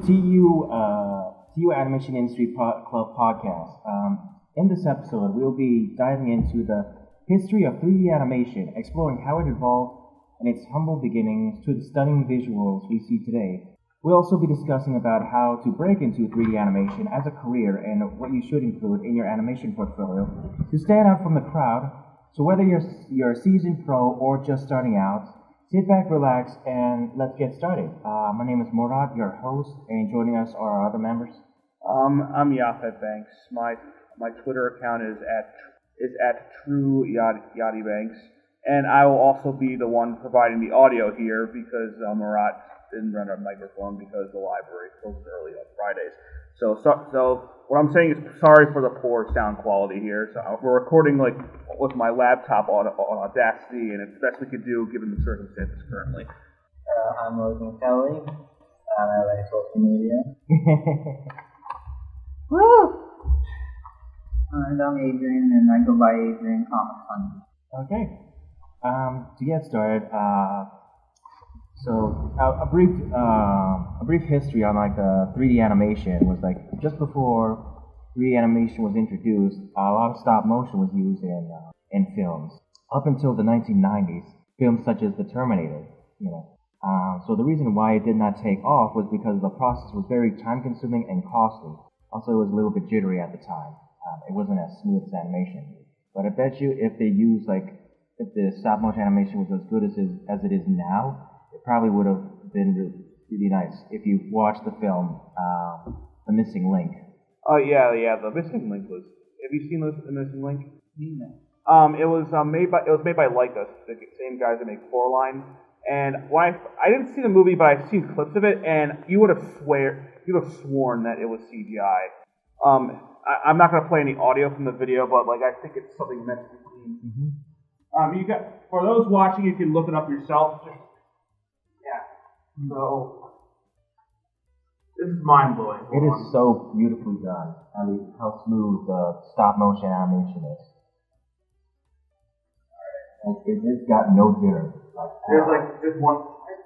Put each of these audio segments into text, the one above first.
TU Animation Industry Club podcast. In this episode, we'll be diving into the history of 3D animation, exploring how it evolved and its humble beginnings to the stunning visuals we see today. We'll also be discussing about how to break into 3D animation as a career and what you should include in your animation portfolio to stand out from the crowd. So whether you're a seasoned pro or just starting out, sit back, relax, and let's get started. My name is Morad, your host, and joining us are our other members. I'm Yafet Banks. My Twitter account is at True Yachty Banks, and I will also be the one providing the audio here because Murat didn't run a microphone because the library closes early on Fridays. So what I'm saying is sorry for the poor sound quality here. So we're recording with my laptop on Audacity, and it's the best we could do given the circumstances currently. I'm Logan Kelly. I'm LA social media. Woo! And I'm Adrian, and I go by Adrian Comics Hunter. Okay. To get started, so a brief history on the 3D animation was just before 3D animation was introduced, a lot of stop motion was used in films. Up until the 1990s, films such as The Terminator, so the reason why it did not take off was because the process was very time-consuming and costly. Also, it was a little bit jittery at the time. It wasn't as smooth as animation. But I bet you if if the stop-motion animation was as good as it is now, it probably would have been really nice if you watched the film, The Missing Link. Oh yeah, the Missing Link was. Have you seen the Missing Link? No. It was made by Leica, the same guys that make Coraline. And when I didn't see the movie, but I've seen clips of it, and you would have sworn that it was CGI. I'm not gonna play any audio from the video, but I think it's something meant to be clean. Mm-hmm. For those watching, you can look it up yourself. So this is mind blowing. It is so beautifully done. I mean, how smooth the stop motion animation is. It's got no jitter. There's one right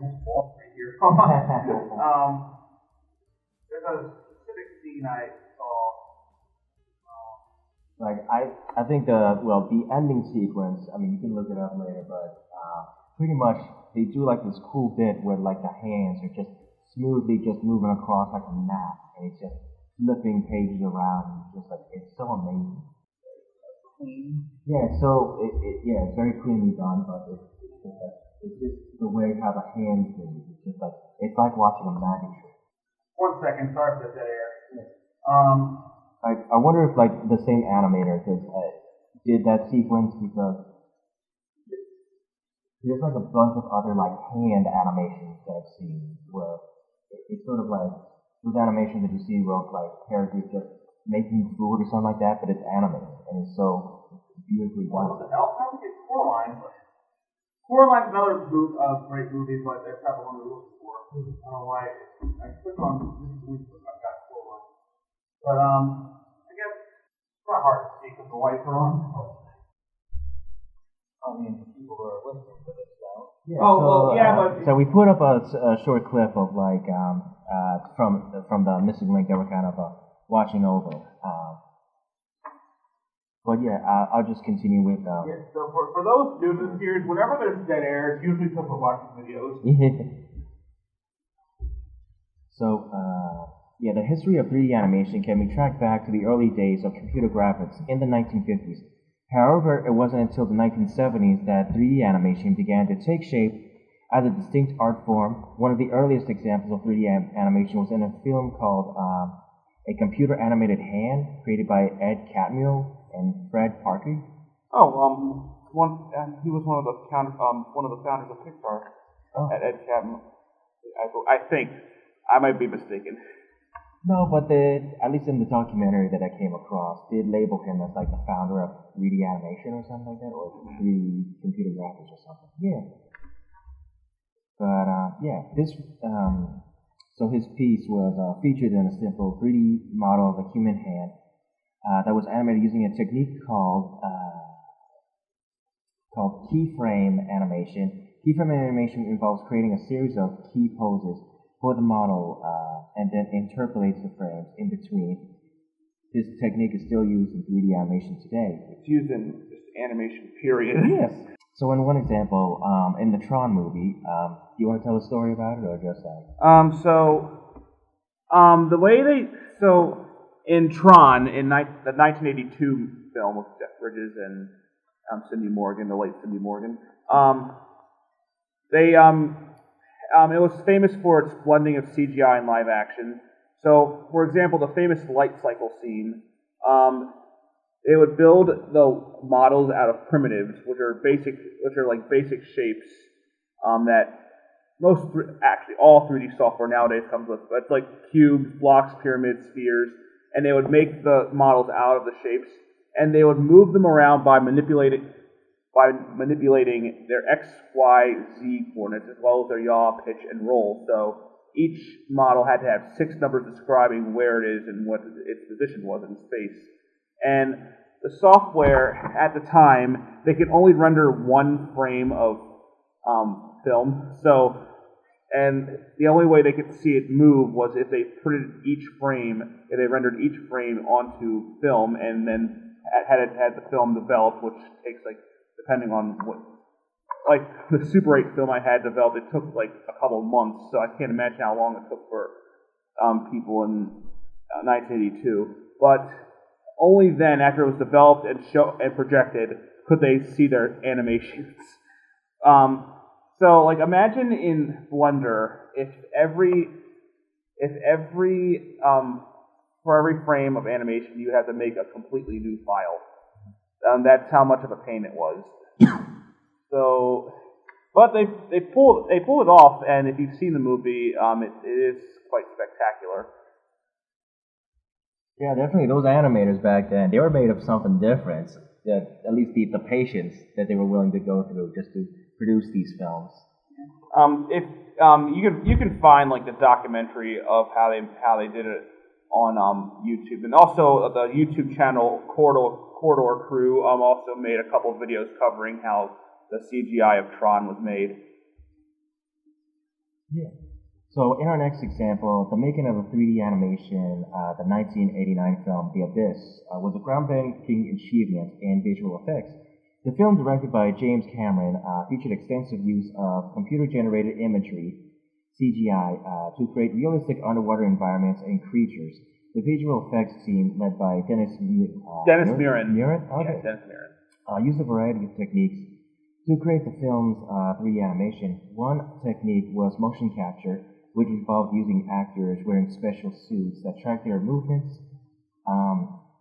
here. There's a specific scene I saw. I think the ending sequence. I mean, you can look it up later, but pretty much they do this cool bit where the hands are just smoothly just moving across like a map, and it's just flipping pages around. It's so amazing. Yeah, so it's very cleanly done, but it's just the way how the hands move. It's just it's like watching a magic trick. 1 second, sorry for the dead air. Yeah. I wonder if the same animator did that sequence because there's a bunch of other hand animations that I've seen where it's sort of those animations that you see where characters just making food or something like that, but it's animated and it's so beautifully done. What the hell? I don't think it's Coraline. Coraline's another great movie, but that's not the one we're looking for. I don't know why. I clicked on this I've got Coraline. But I guess it's not hard to see because the lights are on. I mean, for people who are listening to this now. Yeah, so we put up a short clip of from the Missing Link that we're kind of watching over. But yeah, I'll just continue with. So for those new to the series, whenever there's dead air, it's usually because we're watching videos. So the history of 3D animation can be tracked back to the early days of computer graphics in the 1950s. However, it wasn't until the 1970s that 3D animation began to take shape as a distinct art form. One of the earliest examples of 3D animation was in a film called A Computer Animated Hand, created by Ed Catmull and Fred Parker. He was one of the founders of Pixar. Oh. Ed Catmull. I think I might be mistaken. No, but at least in the documentary that I came across, did label him as the founder of 3D animation or something like that, or 3D computer graphics or something. Yeah. But so his piece was featured in a simple 3D model of a human hand that was animated using a technique called keyframe animation. Keyframe animation involves creating a series of key poses for the model and then interpolates the frames in between. This technique is still used in 3D animation today. It's used in just animation, period. Yes. So in one example, in the Tron movie, do you want to tell a story about it or just like? The way in Tron, the 1982 film with Jeff Bridges and Cindy Morgan, the late Cindy Morgan, it was famous for its blending of CGI and live action. So, for example, the famous light cycle scene, they would build the models out of primitives, which are like basic shapes that actually all 3D software nowadays comes with. It's like cubes, blocks, pyramids, spheres, and they would make the models out of the shapes, and they would move them around by manipulating their X, Y, Z coordinates, as well as their yaw, pitch, and roll. So each model had to have 6 numbers describing where it is and what its position was in space. And the software at the time, they could only render 1 frame of film. So, and the only way they could see it move was if they rendered each frame onto film, and then had the film developed, which takes like, depending on what, like the Super 8 film I had developed, it took like a couple of months, so I can't imagine how long it took for people in 1982. But only then, after it was developed and projected, could they see their animations. So, like, imagine in Blender if for every frame of animation you had to make a completely new file. That's how much of a pain it was. So, but they pulled it off, and if you've seen the movie, it is quite spectacular. Yeah, definitely. Those animators back then, they were made of something different. That at least the patience that they were willing to go through just to produce these films. If you can find like the documentary of how they did it on YouTube, and also the YouTube channel Corridor Crew also made a couple of videos covering how the CGI of Tron was made. Yeah. So in our next example, the making of a 3D animation, the 1989 film The Abyss, was a groundbreaking achievement in visual effects. The film, directed by James Cameron, featured extensive use of computer-generated imagery, CGI, to create realistic underwater environments and creatures. The visual effects team, led by Dennis Muren. Okay. Yeah, Dennis Muren. Used a variety of techniques to create the film's 3D animation. One technique was motion capture, which involved using actors wearing special suits that track their movements.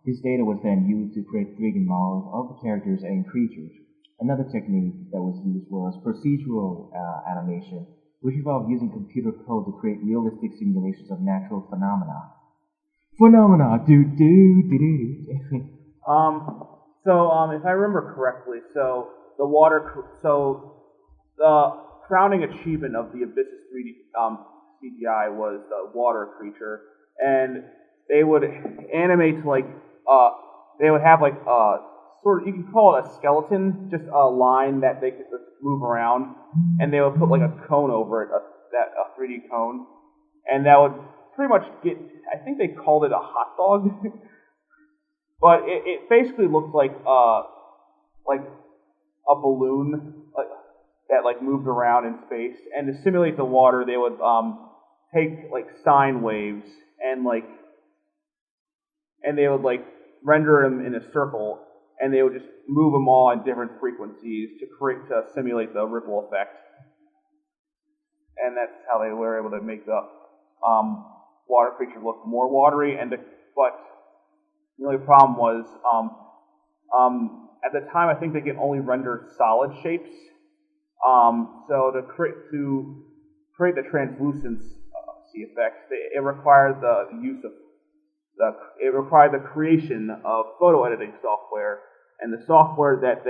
This data was then used to create 3D models of the characters and creatures. Another technique that was used was procedural animation, which involved using computer code to create realistic simulations of natural phenomena. If I remember correctly, the crowning achievement of the Abyss's 3D CGI was the water creature, and they would animate they would have like sort of, you can call it a skeleton, just a line that they could move around, and they would put like a cone over it, a 3D cone, and that would pretty much I think they called it a hot dog, but it basically looked like a balloon that moved around in space. And to simulate the water, they would take like sine waves and they would render them in a circle, and they would just move them all at different frequencies to simulate the ripple effect. And that's how they were able to make the water creature look more watery. But the only problem was at the time I think they could only render solid shapes. So to create the translucence effects, it required the creation of photo editing software, and the software that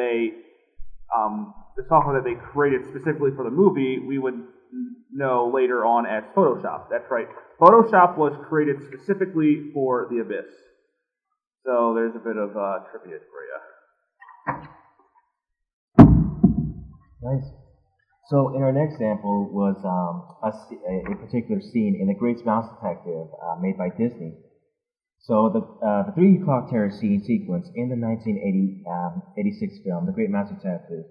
they created specifically for the movie, we would know later on as Photoshop. That's right. Photoshop was created specifically for The Abyss. So there's a bit of trivia for you. Nice. So in our next example was a particular scene in The Great Mouse Detective made by Disney. So the 3D clock terror scene sequence in the 1986 film, The Great Mouse Detective,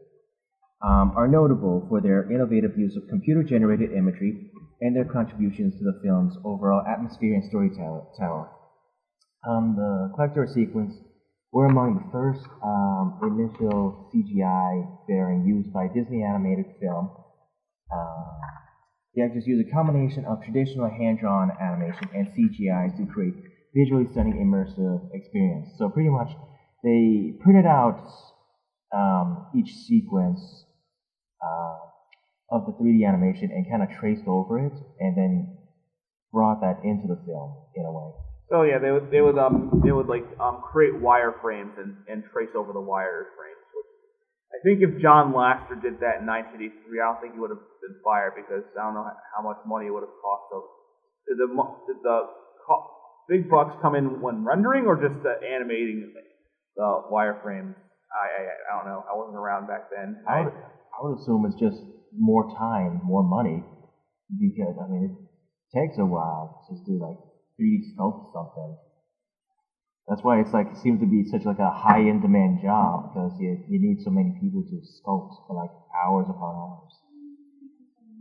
are notable for their innovative use of computer-generated imagery and their contributions to the film's overall atmosphere and storytelling. The clock terror sequence were among the first initial CGI bearing used by Disney animated film. The actors used a combination of traditional hand-drawn animation and CGI to create visually stunning immersive experience. So pretty much they printed out each sequence of the 3D animation and kind of traced over it and then brought that into the film in a way. So yeah, they would create wireframes and trace over the wireframes. Which I think if John Lasseter did that in 1983, I don't think he would have been fired because I don't know how much money it would have cost. So did the big bucks come in when rendering or just animating the wireframes? I don't know. I wasn't around back then. I would assume it's just more time, more money, because I mean it takes a while to do like 3D sculpt something. That's why it's like it seems to be such like a high in demand job because you need so many people to sculpt for like hours upon hours.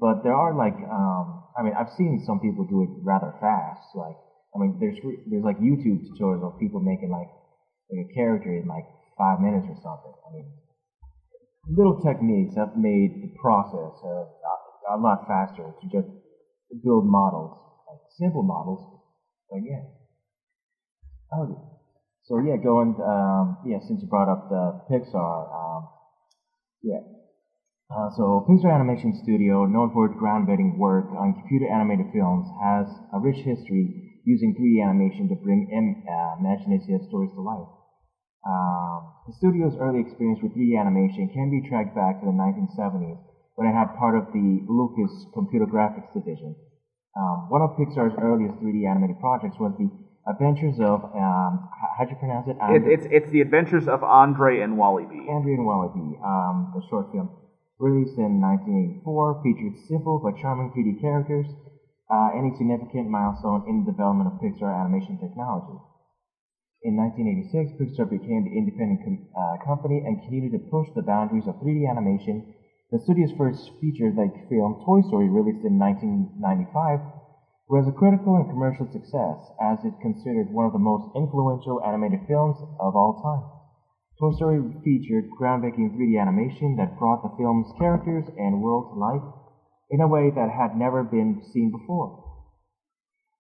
But there are like I mean I've seen some people do it rather fast. Like I mean there's like YouTube tutorials of people making like a character in like 5 minutes or something. I mean little techniques have made the process a lot faster to just build models, like simple models. But yeah. Okay. So yeah, since you brought up the Pixar, so Pixar Animation Studio, known for its groundbreaking work on computer animated films, has a rich history using 3D animation to bring imaginative stories to life. The studio's early experience with 3D animation can be tracked back to the 1970s when it had part of the Lucas Computer Graphics division. One of Pixar's earliest 3D animated projects was the Adventures of, how'd you pronounce it? It's the Adventures of Andre and Wally B. Andre and Wally B. The short film, released in 1984, featured simple but charming 3D characters, any significant milestone in the development of Pixar animation technology. In 1986, Pixar became the independent company and continued to push the boundaries of 3D animation. The studio's first feature-length film, Toy Story, released in 1995, was a critical and commercial success, as it considered one of the most influential animated films of all time. Toy Story featured groundbreaking 3D animation that brought the film's characters and world to life in a way that had never been seen before.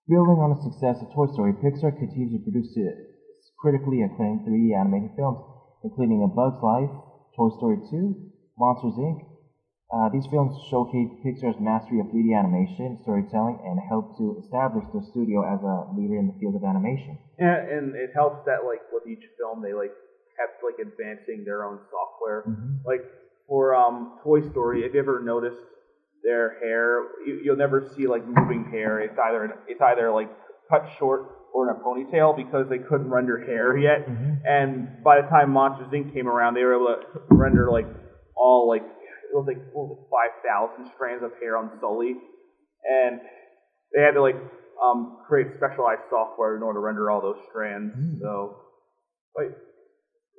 Building on the success of Toy Story, Pixar continued to produce critically acclaimed 3D animated films, including A Bug's Life, Toy Story 2, Monsters, Inc. These films showcase Pixar's mastery of 3D animation, storytelling, and helped to establish the studio as a leader in the field of animation. And it helps that like with each film they like kept like advancing their own software. Mm-hmm. Like for Toy Story, if you ever noticed their hair, you'll never see like moving hair. It's either like cut short or in a ponytail because they couldn't render hair yet. Mm-hmm. And by the time Monsters Inc. came around, they were able to render like all like it was like 5,000 strands of hair on Sully, and they had to like create specialized software in order to render all those strands. So, like,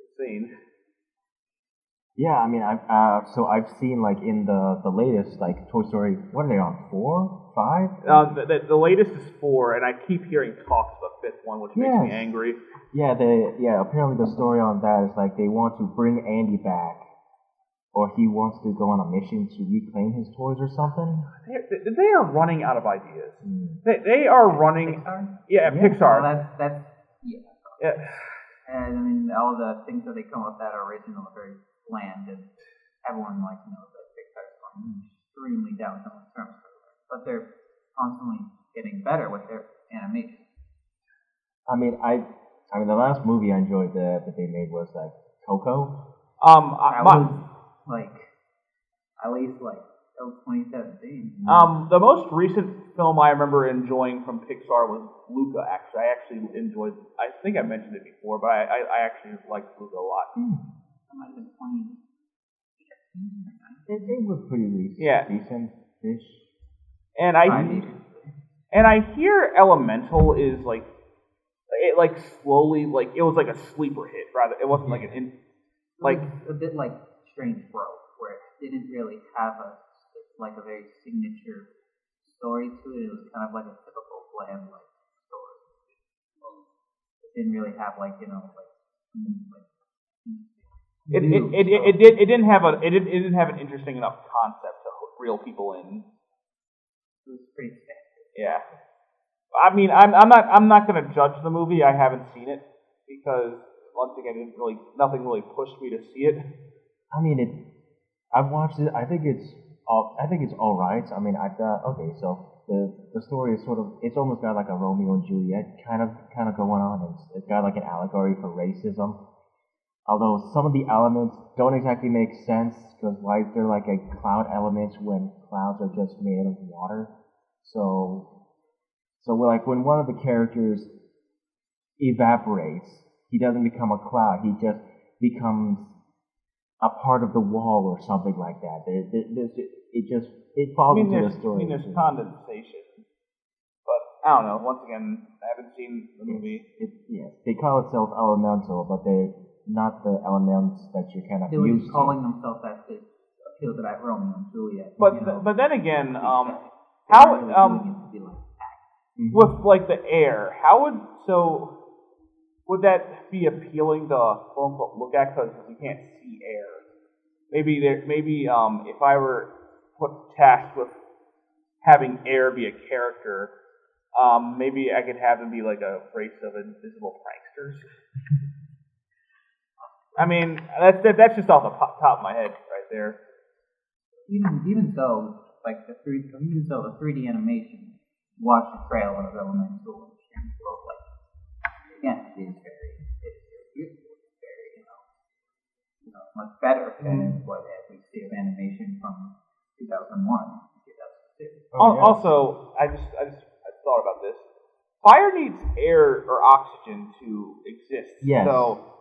insane. Yeah, I mean, I've seen like in the latest like Toy Story. What are they on? 4, 5? The latest is 4, and I keep hearing talks of a 5th one, which makes me angry. Yeah, apparently the story on that is like they want to bring Andy back, or he wants to go on a mission to reclaim his toys or something. They are running out of ideas. They are running. Pixar? Yeah, Pixar. Well, that's Yeah. And I mean, all the things that they come up with that are original are very bland, and everyone knows that Pixar's going extremely downhill in terms of it. But they're constantly getting better with their animation. I mean, the last movie I enjoyed that they made was like Coco. Was like at least like 2017. The most recent film I remember enjoying from Pixar was Luca. Actually, I actually enjoyed. I think I mentioned it before, but I actually liked Luca a lot. That might have been 2018 or It was pretty decent-ish. And I hear Elemental is like it like slowly like it was like a sleeper hit rather. It wasn't like like a bit like Strange World, where it didn't really have a very signature story to it. It was kind of like a typical bland like story. It didn't really have it didn't have an interesting enough concept to hook real people in. It was pretty standard. Yeah. I mean, I'm not gonna judge the movie. I haven't seen it because once again, nothing really pushed me to see it. I mean, I've watched it. I think it's all right. I mean, okay. So the story is it's almost got like a Romeo and Juliet kind of going on. It's got like an allegory for racism. Although some of the elements don't exactly make sense, because why is there like a cloud element when clouds are just made of water? So like when one of the characters evaporates, he doesn't become a cloud. He just becomes a part of the wall or something like that. It falls into the story. I mean, there's condensation, but I don't know. Once again, I haven't seen the movie. Yes, they call itself elemental, but they're not the elements that you're kind of they were used calling to. themselves that to appeal to that Romeo and Juliet. But then again, with like the air, would that be appealing to quote unquote look at because you can't see air? Maybe if I were tasked with having air be a character, maybe I could have them be like a race of invisible pranksters. I mean, that's just off the top of my head right there. Even so, the 3D animation. Watch the trailer of Elemental and Strange World. Again, it is very beautiful. It's very much better than what we see of animation from 2001, 2002. Also, I thought about this. Fire needs air or oxygen to exist. Yes. So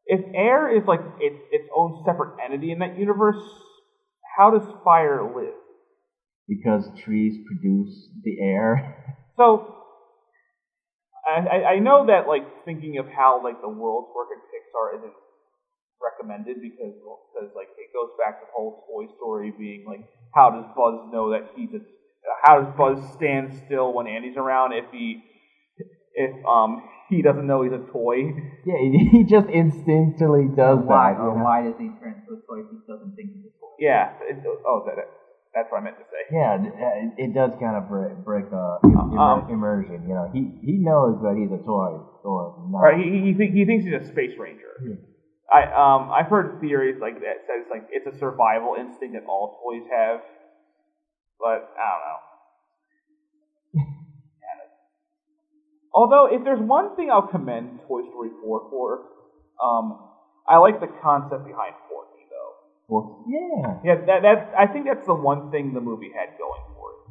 if air is like its own separate entity in that universe, how does fire live? Because trees produce the air. So I know that thinking of how the worlds work in Pixar isn't recommended because it goes back to the whole Toy Story being how does Buzz know that how does Buzz stand still when Andy's around if he doesn't know he's a toy? Yeah, he just instinctively does that. Why does he turn into a toy if he doesn't think he's a toy? Yeah. That's what I meant to say. Yeah, it does kind of break immersion. He knows that he's a toy. Right. He thinks he's a space ranger. Yeah. I've heard theories that says it's a survival instinct that all toys have, but I don't know. Although, if there's one thing I'll commend Toy Story 4 for, I like the concept behind Forky, though. Yeah. Yeah, I think that's the one thing the movie had going for it.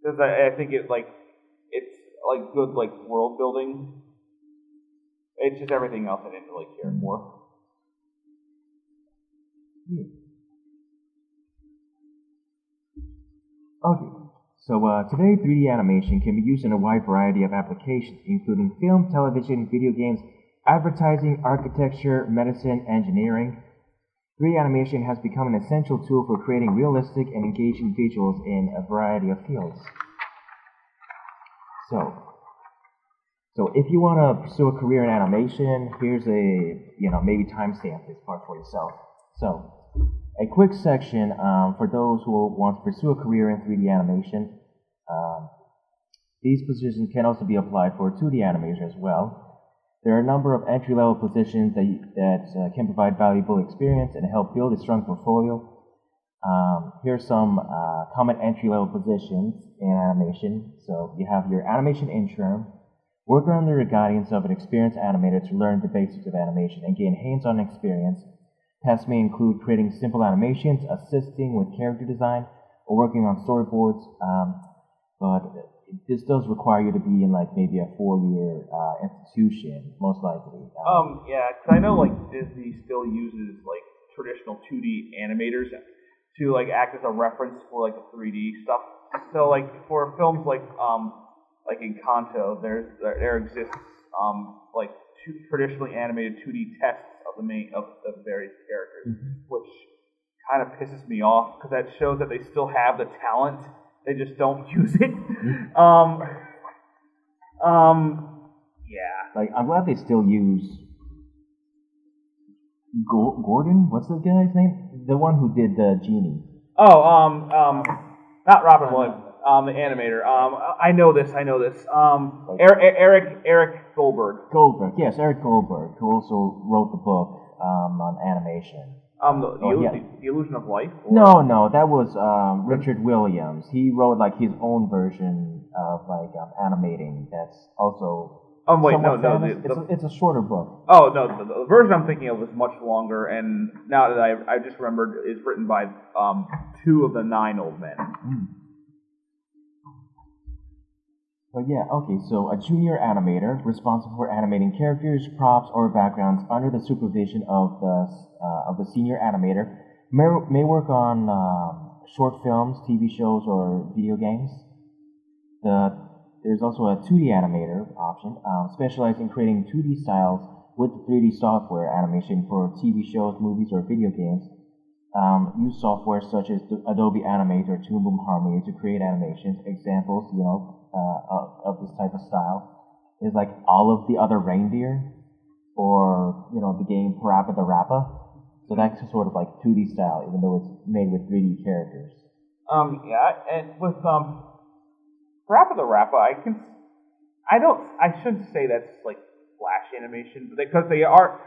Because I think it's good world building. It's just everything else I didn't really care for. Yeah. Okay. So today, 3D animation can be used in a wide variety of applications, including film, television, video games, advertising, architecture, medicine, engineering. 3D animation has become an essential tool for creating realistic and engaging visuals in a variety of fields. So if you want to pursue a career in animation, here's maybe timestamp this part for yourself. So, a quick section for those who want to pursue a career in 3D animation. These positions can also be applied for 2D animation as well. There are a number of entry-level positions that can provide valuable experience and help build a strong portfolio. Here's some common entry-level positions in animation. So you have your animation intern. Work under the guidance of an experienced animator to learn the basics of animation and gain hands-on experience. Tasks may include creating simple animations, assisting with character design, or working on storyboards. But this does require you to be in maybe a 4-year institution, most likely. Yeah, because I know Disney still uses traditional 2D animators to like act as a reference for like the 3D stuff. So like for films like Encanto, there exists like two traditionally animated 2D tests of the various characters, which kind of pisses me off because that shows that they still have the talent, they just don't use it. Yeah. Like, I'm glad they still use Gordon. What's the guy's name? The one who did the genie. Oh, not Robin Williams. The animator. I know this. Eric Goldberg. Goldberg, yes, Eric Goldberg, who also wrote the book on animation. The Illusion of Life? No, that was Richard Williams. He wrote like his own version of like animating. That's also. It's a shorter book. Oh no, the version I'm thinking of was much longer, and now that I just remembered, is written by 2 of the 9 old men. But yeah, okay, so a junior animator responsible for animating characters, props, or backgrounds under the supervision of the senior animator may work on short films, TV shows, or video games. There's also a 2D animator option, specialized in creating 2D styles with 3D software animation for TV shows, movies, or video games. Use software such as Adobe Animate or Toon Boom Harmony to create animations. Examples, of this type of style is like All of the Other Reindeer, or the game Parappa the Rappa. So that's sort of like 2D style, even though it's made with 3D characters. And with Parappa the Rappa, I shouldn't say that's like flash animation, because they are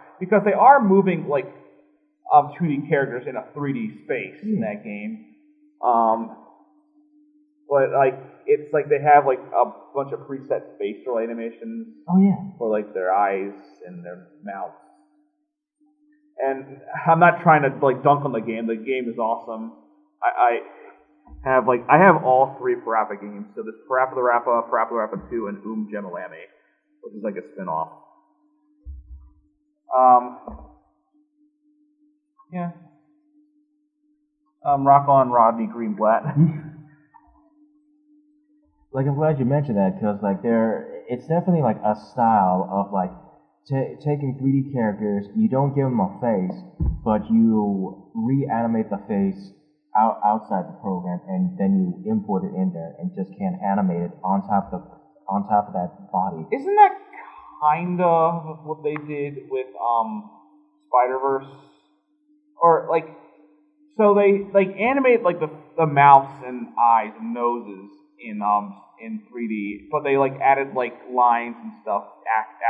moving like 2D characters in a 3D space in that game. But like it's like they have like a bunch of preset facial animations. Oh yeah. For like their eyes and their mouths. And I'm not trying to like dunk on the game. The game is awesome. I have all 3 Parappa games. So there's Parappa the Rappa 2, and Gemalame, which is like a spin-off. Yeah. Rock on, Rodney Greenblatt. Like, I'm glad you mentioned that, because like it's definitely like a style of like taking 3D characters. You don't give them a face, but you reanimate the face outside the program, and then you import it in there, and just can animate it on top of that body. Isn't that kind of what they did with Spider-Verse? Or like, so they like animate like the mouths and eyes and noses in 3D, but they like added like lines and stuff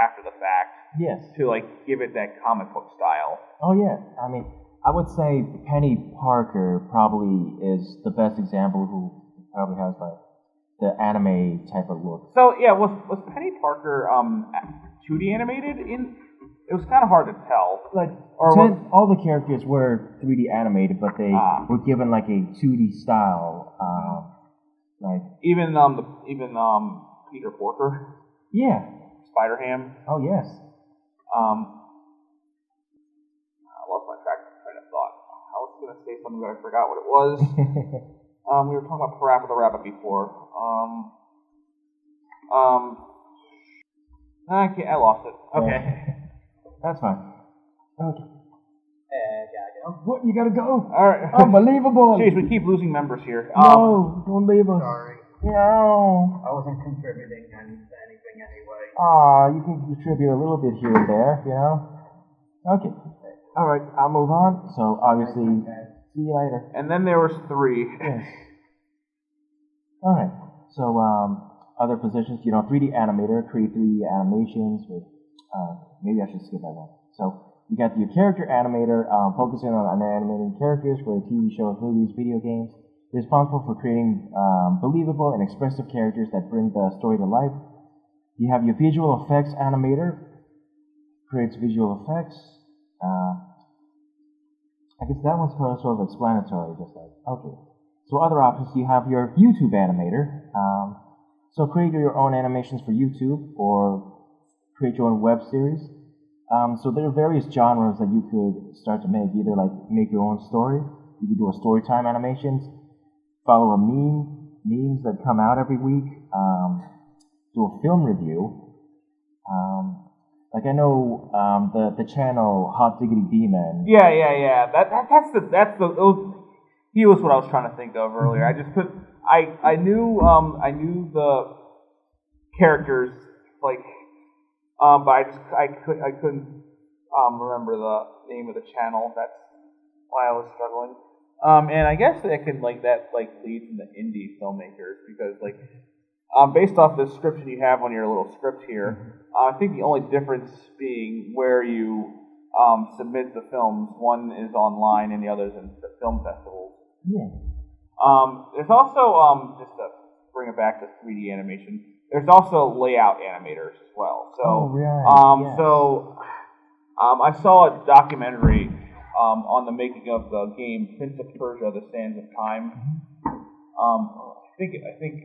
after the fact. Yes. To like give it that comic book style. Oh yeah, I mean, I would say Penny Parker probably is the best example who probably has like the anime type of look. So yeah, was Penny Parker 2D animated in? It was kind of hard to tell. Like, all the characters were 3D animated, but they were given like a 2D style. Like even Peter Porker. Yeah. Spider-Ham. Oh yes. I lost my train of thought. I was going to say something, but I forgot what it was. We were talking about Parappa the Rappa before. I lost it. Okay. That's fine. Okay. Gotta go. What? You gotta go? Alright. Unbelievable. Jeez, we keep losing members here. No, don't leave us. Sorry. No. I wasn't contributing to anything anyway. You can contribute a little bit here and there, Okay. Alright, I'll move on. So, obviously, see you later. And then there was 3. Yes. Alright. So, other positions, 3D animator, create 3D animations with, maybe I should skip that one. So, you got your character animator, focusing on animating characters for TV shows, movies, video games. Responsible for creating believable and expressive characters that bring the story to life. You have your visual effects animator, creates visual effects. I guess that one's sort of explanatory, just like, okay. So other options, you have your YouTube animator. So create your own animations for YouTube, or create your own web series. So there are various genres that you could start to make. Either like make your own story. You could do a story time animations. Follow a memes that come out every week. Do a film review. Like I know the channel Hot Diggity Demon. Yeah. That's the he was what I was trying to think of earlier. I just put I knew the characters like but I couldn't remember the name of the channel. That's why I was struggling. And I guess that can that leads into indie filmmakers because based off the description you have on your little script here, I think the only difference being where you submit the films. One is online and the other is in the film festivals. Yeah. There's also just to bring it back to 3D animation. There's also layout animators as well. So, I saw a documentary on the making of the game Prince of Persia: The Sands of Time. I think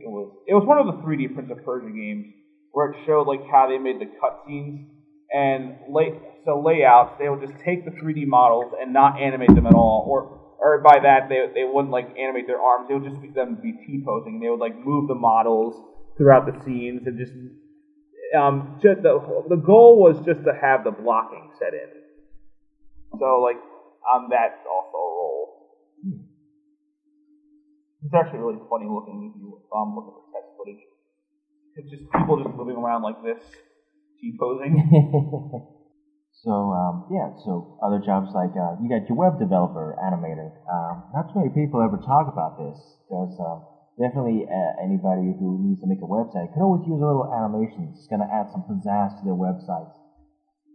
it was one of the 3D Prince of Persia games where it showed how they made the cutscenes and layouts. They would just take the 3D models and not animate them at all, or by that they wouldn't animate their arms. They would just make them be T-posing. They would move the models throughout the scenes and just the goal was just to have the blocking set in. So that's also a role. It's actually really funny looking if you look at the test footage. It's just people just moving around like this, T-posing. So other jobs you got your web developer, animator. Not too many people ever talk about this because definitely anybody who needs to make a website could always use a little animation. It's going to add some pizzazz to their websites.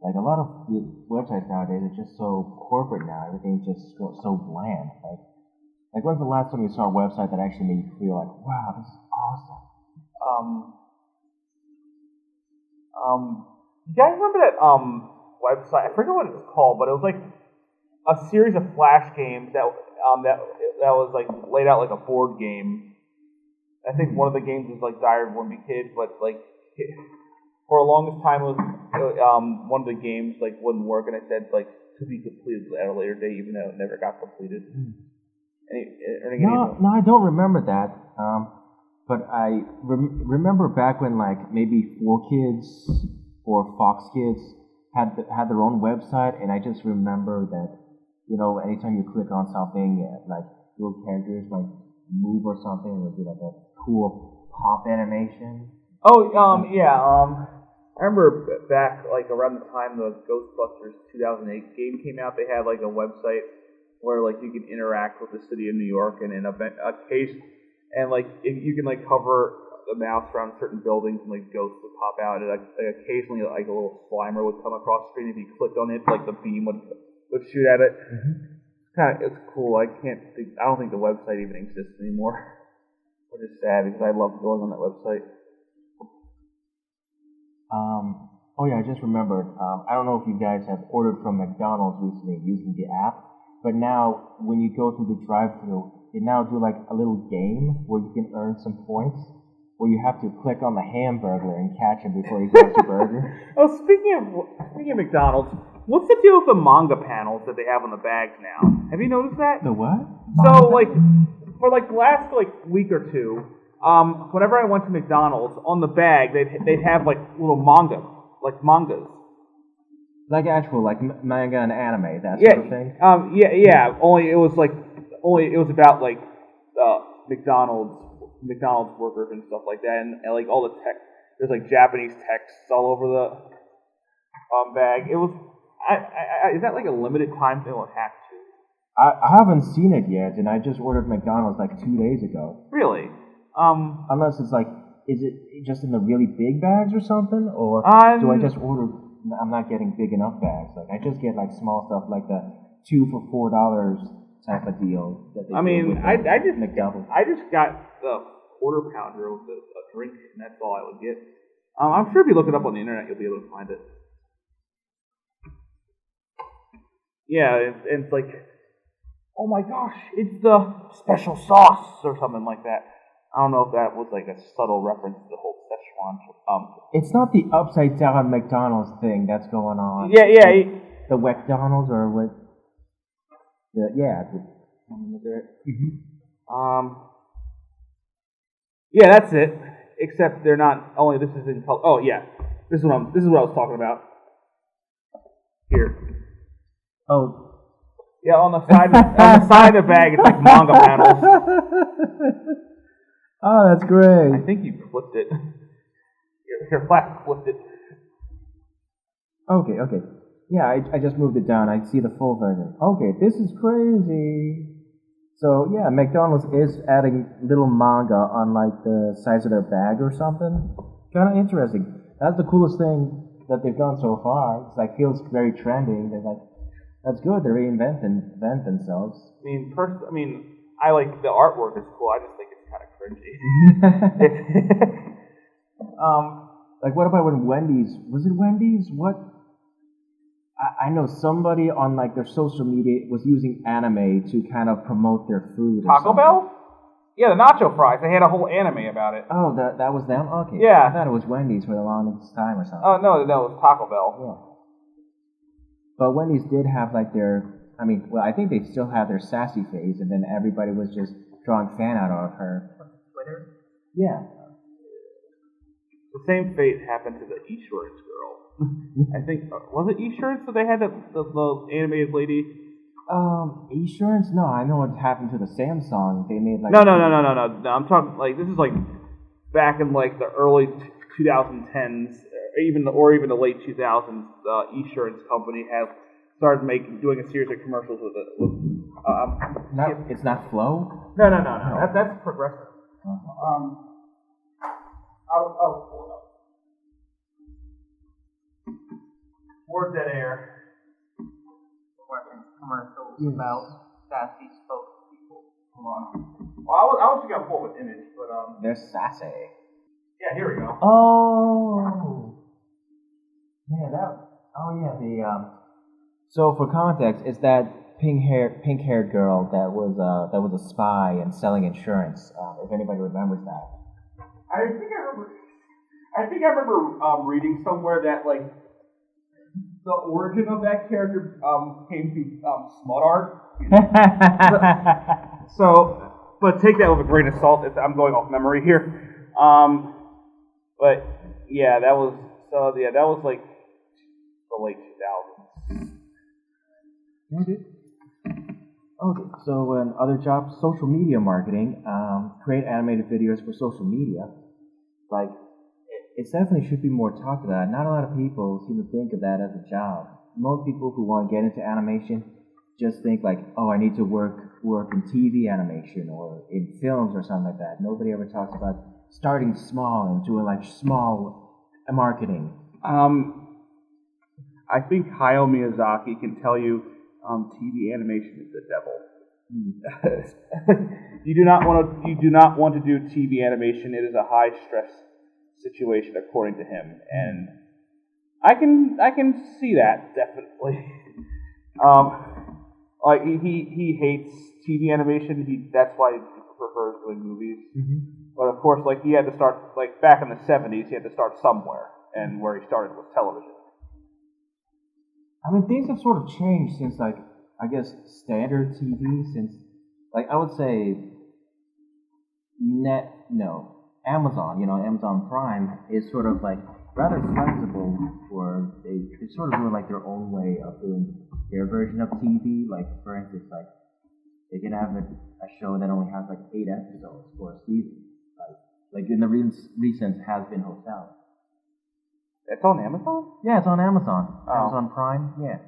A lot of the websites nowadays are just so corporate now. Everything's just so bland. When's the last time you saw a website that actually made you feel wow, this is awesome? You guys remember that website? I forget what it was called, but it was a series of Flash games that was laid out like a board game. I think one of the games was Diary of a Wimpy Kid, but for the longest time it was one of the games wouldn't work, and it said to be completed at a later date, even though it never got completed. No, I don't remember that. But I remember back when maybe 4Kids or Fox Kids had their own website, and I just remember that anytime you click on something, little characters move or something, it would be a cool pop animation. I remember back around the time the Ghostbusters 2008 game came out, they had a website where you can interact with the city of New York, and in a case, and you can hover the mouse around certain buildings and ghosts would pop out, and occasionally a little Slimer would come across the screen. If you clicked on it, the beam would shoot at it. It's cool. I don't think the website even exists anymore, which is sad because I love going on that website. I just remembered. I don't know if you guys have ordered from McDonald's recently using the app, but now when you go through the drive-thru, they now do a little game where you can earn some points, where you have to click on the hamburger and catch him before he gets your burger. Oh, speaking of McDonald's, what's the deal with the manga panels that they have on the bags now? Have you noticed that? The what? So for the last week or two, whenever I went to McDonald's, on the bag they'd have little mangas. Actual manga and anime, that sort of thing. Only it was about McDonald's workers and stuff like that, and all the text. There's Japanese texts all over the bag. It was. Is that a limited time thing? It has to. I haven't seen it yet, and I just ordered McDonald's 2 days ago. Really? Unless it's is it just in the really big bags or something, or do I just order? I'm not getting big enough bags. I just get small stuff the 2 for $4 type of deal. That they McDonald's. I just got the quarter pounder with a drink, and that's all I would get. I'm sure if you look it up on the internet, you'll be able to find it. Yeah, and it's oh my gosh, it's the special sauce or something like that. I don't know if that was like a subtle reference to the whole Szechuan. It's not the upside down McDonald's thing that's going on. Yeah. The McDonald's or what? Yeah, that's it. Except they're not only this is in color. Oh yeah, this is what I was talking about. Here. Oh. Yeah, on the side of the bag, it's like manga panels. Oh, that's great. I think you flipped it. Your flat flipped it. Okay. Yeah, I just moved it down. I see the full version. Okay, this is crazy. So yeah, McDonald's is adding little manga on like the size of their bag or something. Kind of interesting. That's the coolest thing that they've done so far. It's like feels very trendy. They're like, that's good. They reinvent themselves. I mean, I like the artwork is cool. I just think it's kind of cringy. Like what about when Wendy's? Was it Wendy's? What? I know somebody on like their social media was using anime to kind of promote their food. Taco Bell? Yeah, the nacho fries. They had a whole anime about it. Oh, that was them? Okay. Yeah. I thought it was Wendy's for the longest time or something. Oh, no, it was Taco Bell. Yeah. But Wendy's did have like I think they still have their sassy phase, and then everybody was just drawing fan out of her. Twitter? Yeah. The same fate happened to the Esurance girl. I think, was it Esurance that they had the animated lady? Esurance? No, I know what happened to the Samsung. They made like... No. I'm talking, like, this is like back in like the early 2010s, even the late 2000s. The Esurance company has started doing a series of commercials with it. It's not Flow? No. That's Progressive. I'll pull it up. More dead air. Commercials about sassy spokespeople. Hold on. Well, I was gonna pull up an image, but They're sassy. Yeah, here we go. Oh. Yeah, So for context, it's that pink-haired girl that was a spy and selling insurance. If anybody remembers that. I think I remember reading somewhere that like the origin of that character came through smut art. So, but take that with a grain of salt. If I'm going off memory here. But yeah, that was like the late 2000s. Okay, so other jobs, social media marketing, create animated videos for social media. Like, it definitely should be more talked about. Not a lot of people seem to think of that as a job. Most people who want to get into animation just think like, oh, I need to work in TV animation or in films or something like that. Nobody ever talks about starting small and doing like small marketing. I think Hayao Miyazaki can tell you TV animation is the devil. You do not want to do TV animation. It is a high stress situation, according to him, and I can see that definitely. Like he hates TV animation. That's why he prefers doing movies. Mm-hmm. But of course, like he had to start like back in the 70s. He had to start somewhere, and where he started was television. I mean, things have sort of changed since, like, I guess, standard TV, since, like, I would say, Amazon Prime is sort of, like, rather flexible for, they sort of do, like, their own way of doing their version of TV. Like, for instance, like, they can have a show that only has, like, 8 episodes for a season. Like in the recent Has Been Hotel. It's on Amazon? Yeah, it's on Amazon. Oh. Amazon Prime, yeah.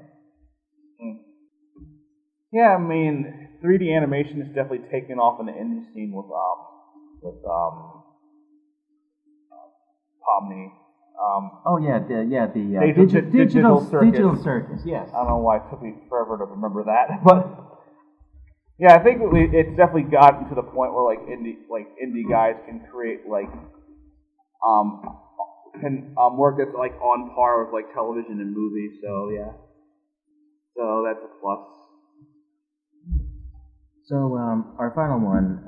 Yeah, I mean, 3D animation is definitely taking off in the indie scene with Pomni. The digital circus. Yes. I don't know why it took me forever to remember that, but yeah, I think it's definitely gotten to the point where like indie guys can create work that's like on par with like television and movies. So yeah, so that's a plus. So our final one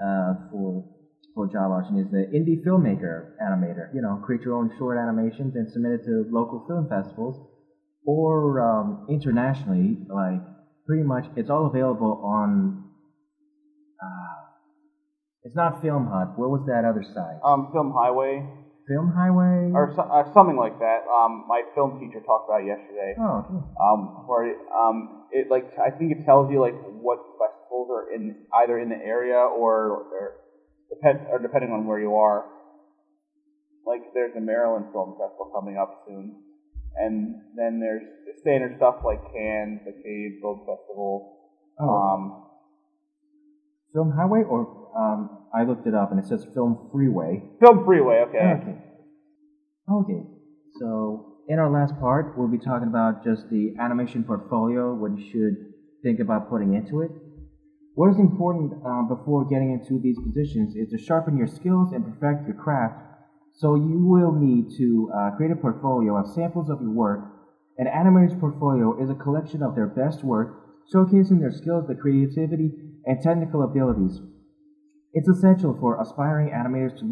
for for job option is the indie filmmaker animator. You know, create your own short animations and submit it to local film festivals or internationally. Like pretty much, it's all available on. It's not Film Hut. What was that other site? Film Highway. Film Highway? Or something like that. My film teacher talked about it yesterday. Oh, okay. Where it like I think it tells you like what festivals are either in the area or depending on where you are. Like there's a Maryland Film Festival coming up soon, and then there's the standard stuff like Cannes, the Cave Film Festival. Oh. Film Highway or I looked it up and it says Film Freeway. Film Freeway, okay. Okay. So in our last part, we'll be talking about just the animation portfolio, what you should think about putting into it. What is important before getting into these positions is to sharpen your skills and perfect your craft. So you will need to create a portfolio of samples of your work. An animator's portfolio is a collection of their best work, showcasing their skills, their creativity, and technical abilities. It's essential for aspiring animators to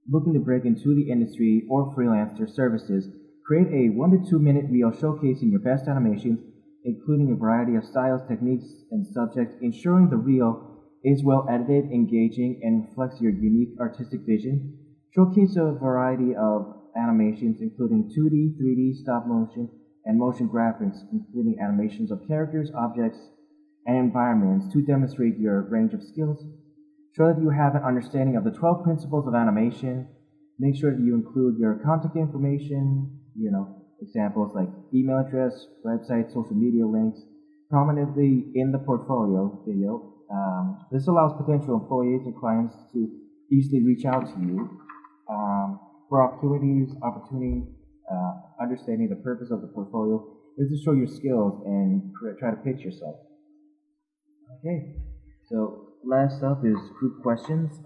looking to break into the industry or freelance their services. Create a 1 to 2 minute reel showcasing your best animations, including a variety of styles, techniques, and subjects, ensuring the reel is well edited, engaging, and reflects your unique artistic vision. Showcase a variety of animations, including 2D, 3D, stop motion, and motion graphics, including animations of characters, objects, and environments to demonstrate your range of skills. Show that you have an understanding of the 12 principles of animation. Make sure that you include your contact information, examples like email address, website, social media links, prominently in the portfolio video. This allows potential employees and clients to easily reach out to you for opportunity, understanding the purpose of the portfolio is to show your skills and try to pitch yourself. Okay, so last up is group questions.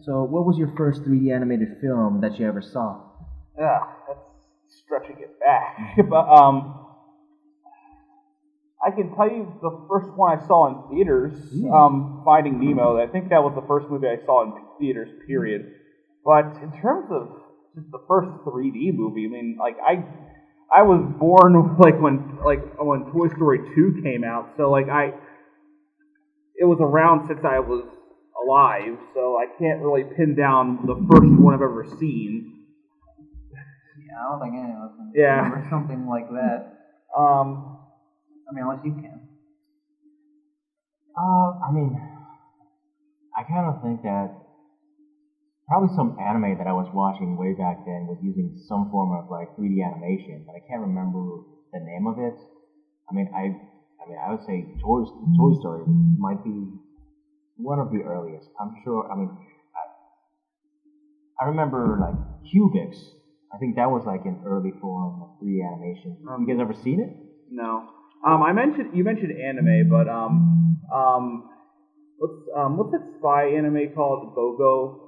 So what was your first 3D animated film that you ever saw? Yeah, that's stretching it back. But I can tell you the first one I saw in theaters, Finding Nemo. I think that was the first movie I saw in theaters, period. But in terms of just the first 3D movie, I mean, like I was born when Toy Story 2 came out, so it was around since I was alive, so I can't really pin down the first one I've ever seen. Yeah, I don't think any of us can remember something like that. Unless you can. I kind of think that probably some anime that I was watching way back then was using some form of 3D animation, but I can't remember the name of it. I would say Toy Story might be one of the earliest. I'm sure. I remember Cubics. I think that was an early form of 3D animation. You guys ever seen it? No. You mentioned anime, but what's that spy anime called? Goglo?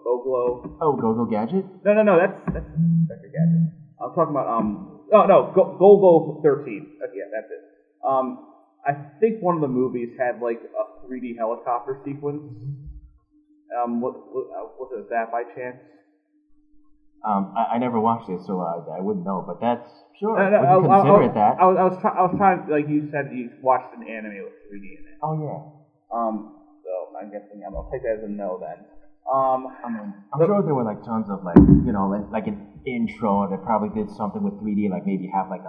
Oh, Go-Go Gadget? No, that's Inspector Gadget. I'm talking about Golgo 13. Yeah, that's it. I think one of the movies had a 3D helicopter sequence. Was it that by chance? I never watched it, so I wouldn't know. But that's sure. I consider it that. I was trying, like you said, you watched an anime with 3D in it. Oh yeah. So I'm guessing I'll take that as a no then. I'm sure there were tons of an intro that probably did something with 3D, maybe have a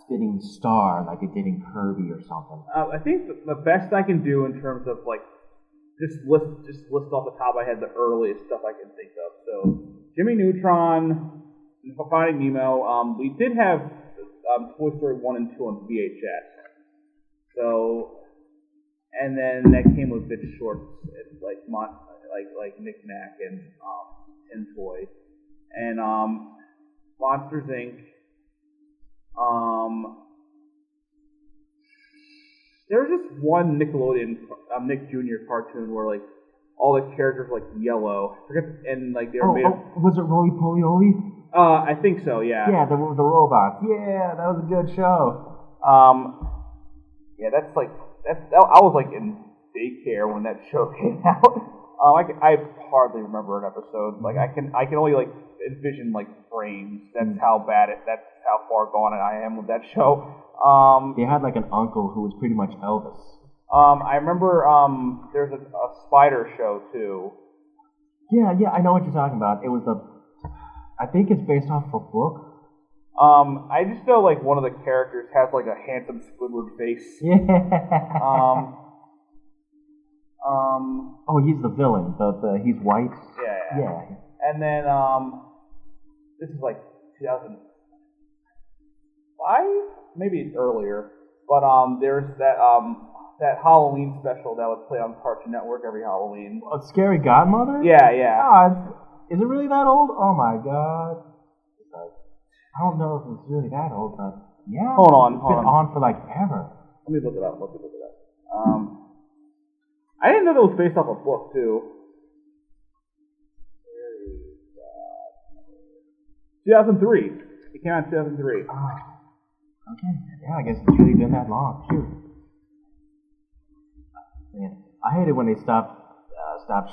spinning star like it did in Kirby or something. I think the best I can do in terms of just list off the top of my head the earliest stuff I can think of. So Jimmy Neutron, Finding Nemo. We did have Toy Story 1 and 2 on VHS. So, and then that came with bit shorts like Knick Knack and Toy, and Monsters Inc. There was just one Nickelodeon Nick Jr. cartoon where all the characters were yellow. I forget, and they were made of. Was it Roly Poly Oly? I think so. Yeah. Yeah, the robots. Yeah, that was a good show. Yeah, I was in daycare when that show came out. I hardly remember an episode. Like I can only like envision like frames. That's how bad it. That's how far gone I am with that show. They had like an uncle who was pretty much Elvis. I remember there's a spider show too. Yeah, I know what you're talking about. It was I think it's based off a book. I just know like one of the characters has like a handsome Squidward face. Yeah. Oh, he's the villain. He's white. Yeah. And then this is like 2005, maybe it's earlier. But there's that Halloween special that would play on Cartoon Network every Halloween. Scary Godmother? Yeah. Oh, is it really that old? Oh my god. I don't know if it's really that old, but yeah. Hold on. It's been on for like ever. Let me look it up. I didn't know that was based off a book too. 2003. It came out in 2003. Oh. Okay. Yeah, I guess it's really been that long. Shoot. Man, I hate it when they stopped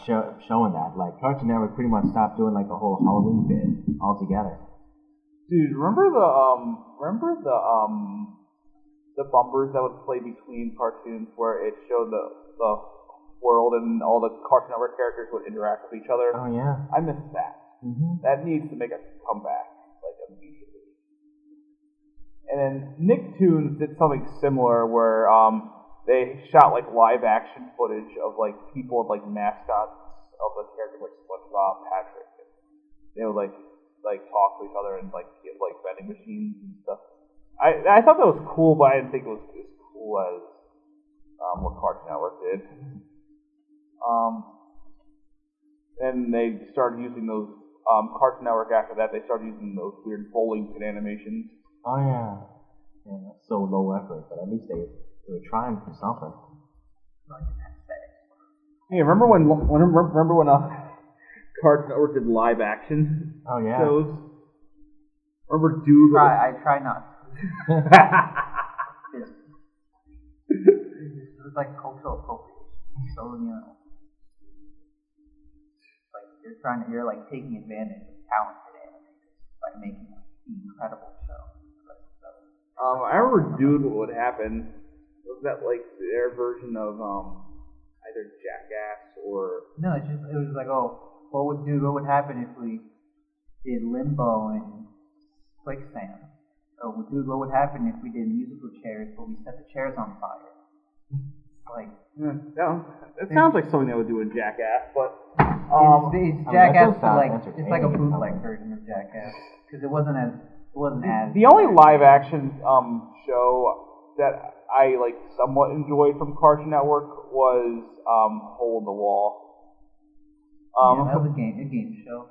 showing that. Like Cartoon Network pretty much stopped doing like the whole Halloween bit altogether. Dude, remember the bumpers that would play between cartoons where it showed the world and all the Cartoon Network characters would interact with each other? Oh yeah. I miss that. Mm-hmm. That needs to make a comeback like immediately. And then Nicktoons did something similar where they shot like live action footage of like people with like mascots of the characters like SpongeBob, Patrick. And they would like talk to each other and like get like vending machines and stuff. I thought that was cool, but I didn't think it was as cool as what Cartoon Network did. And they started using those Cartoon Network after that. They started using those weird bowling pin animations. Oh yeah. Yeah, that's so low effort, but at least they were trying for something. Hey, remember when Cartoon Network did live action shows? Remember Dude? I try not. It was like cultural appropriation. So like you're like taking advantage of talented animators by making an incredible show. I remember Dude, What Would Happen? Was that like their version of either Jackass or? No, it was like, what would happen if we did Limbo and Quicksand? Or what would happen if we did musical chairs, but we set the chairs on fire? Like, it sounds like something they would do in Jackass, but it's Jackass, it's like a bootleg version of Jackass because it wasn't as. The only live action show that I like somewhat enjoyed from Cartoon Network was Hole in the Wall. That was a game show.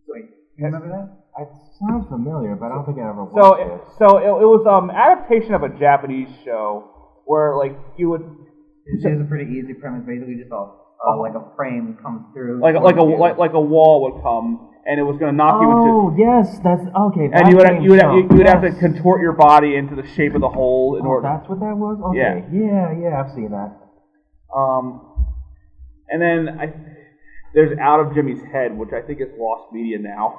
Wait, you remember that? It sounds familiar, but I don't think I ever watched it. So it was adaptation of a Japanese show where like you would. It's a pretty easy premise, basically just like a frame comes through. Like a wall would come. And it was going to knock you into. Oh yes, that's okay. And you would have to contort your body into the shape of the hole in order. That's what that was. Okay. Yeah, I've seen that. And then there's Out of Jimmy's Head, which I think is lost media now.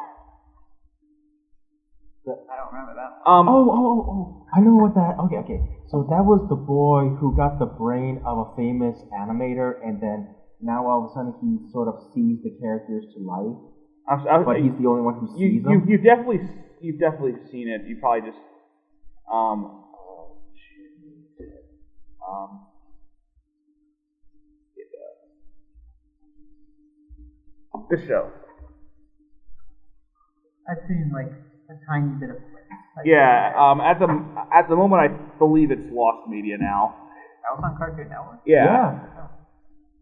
I don't remember that. I know what that. Okay. So that was the boy who got the brain of a famous animator, and then now all of a sudden he sort of sees the characters to life. But he's the only one who sees them. You've definitely seen it. You probably just this show. I've seen like a tiny bit of it. At the moment, I believe it's lost media now. That was on Cartoon Network. Yeah,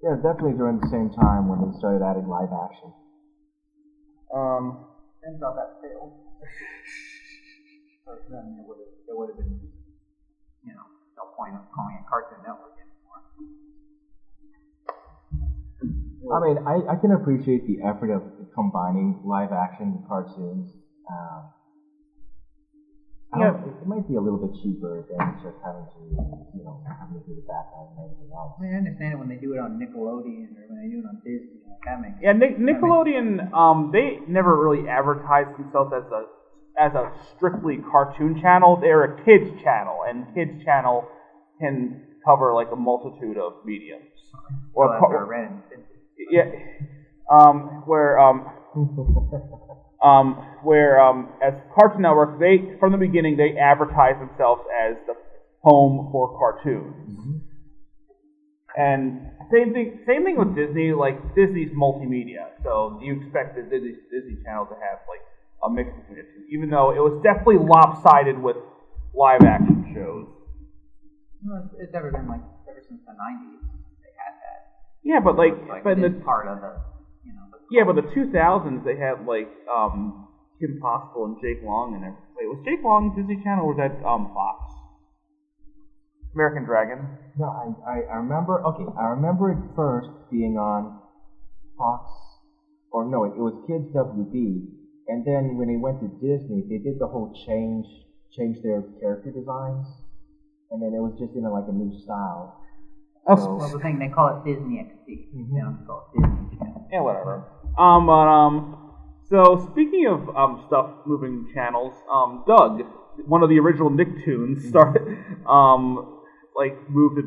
definitely during the same time when they started adding live action. Turns out that failed. But then there would have been, no point of calling it Cartoon Network anymore. I mean, I can appreciate the effort of combining live action and cartoons. it might be a little bit cheaper than just having to having to do the background and everything else. I understand it when they do it on Nickelodeon or when they do it on Disney. That makes Yeah, Nickelodeon. They never really advertised themselves as a strictly cartoon channel. They're a kids channel, and kids channel can cover like a multitude of mediums. Where as Cartoon Network, they from the beginning they advertised themselves as the home for cartoons. Mm-hmm. And same thing with Disney. Like Disney's multimedia, so you expect the Disney Channel to have like a mix between the two, even though it was definitely lopsided with live action shows. No, it's never been like ever since the '90s they had that. Yeah, but but in the part of the but the 2000s they had like Kim Possible and Jake Long and everything. Wait, was Jake Long Disney Channel or was that Fox? American Dragon. No, I remember. Okay, I remember it first being on Fox, or no, it was Kids WB, and then when they went to Disney, they did the whole change their character designs, and then it was just in like a new style. So, well, the thing they call it Disney XD. Mm-hmm. They don't call it Disney Channel. Yeah, whatever. So speaking of stuff moving channels, Doug, one of the original Nicktoons, started moved to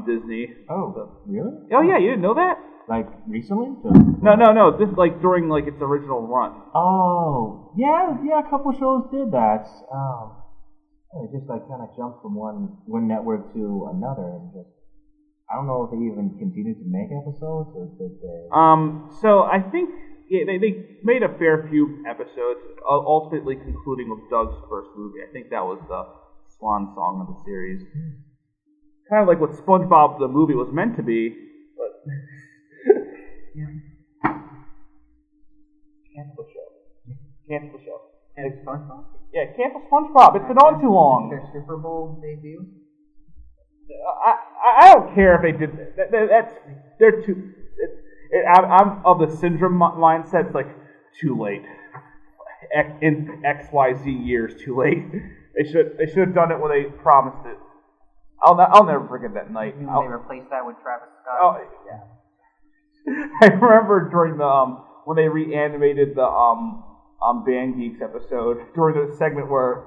Disney. Oh, really? Oh yeah, you didn't know that? Like recently? No. This like during like its original run. Oh, yeah. A couple shows did that. It just like kind of jumped from one network to another, and just I don't know if they even continued to make episodes or did they. So I think they made a fair few episodes, ultimately concluding with Doug's first movie. I think that was the swan song of the series. Kind of like what SpongeBob the movie was meant to be, but cancel the show. And SpongeBob? Yeah, cancel SpongeBob. It's been on too long. Their Super Bowl debut? I don't care if they did that. They're too. I'm of the syndrome mindset. It's like too late. In XYZ years, too late. They should have done it when they promised it. I'll never forget that night. They replaced that with Travis Scott. Oh yeah. I remember during the when they reanimated the Band Geeks episode during the segment where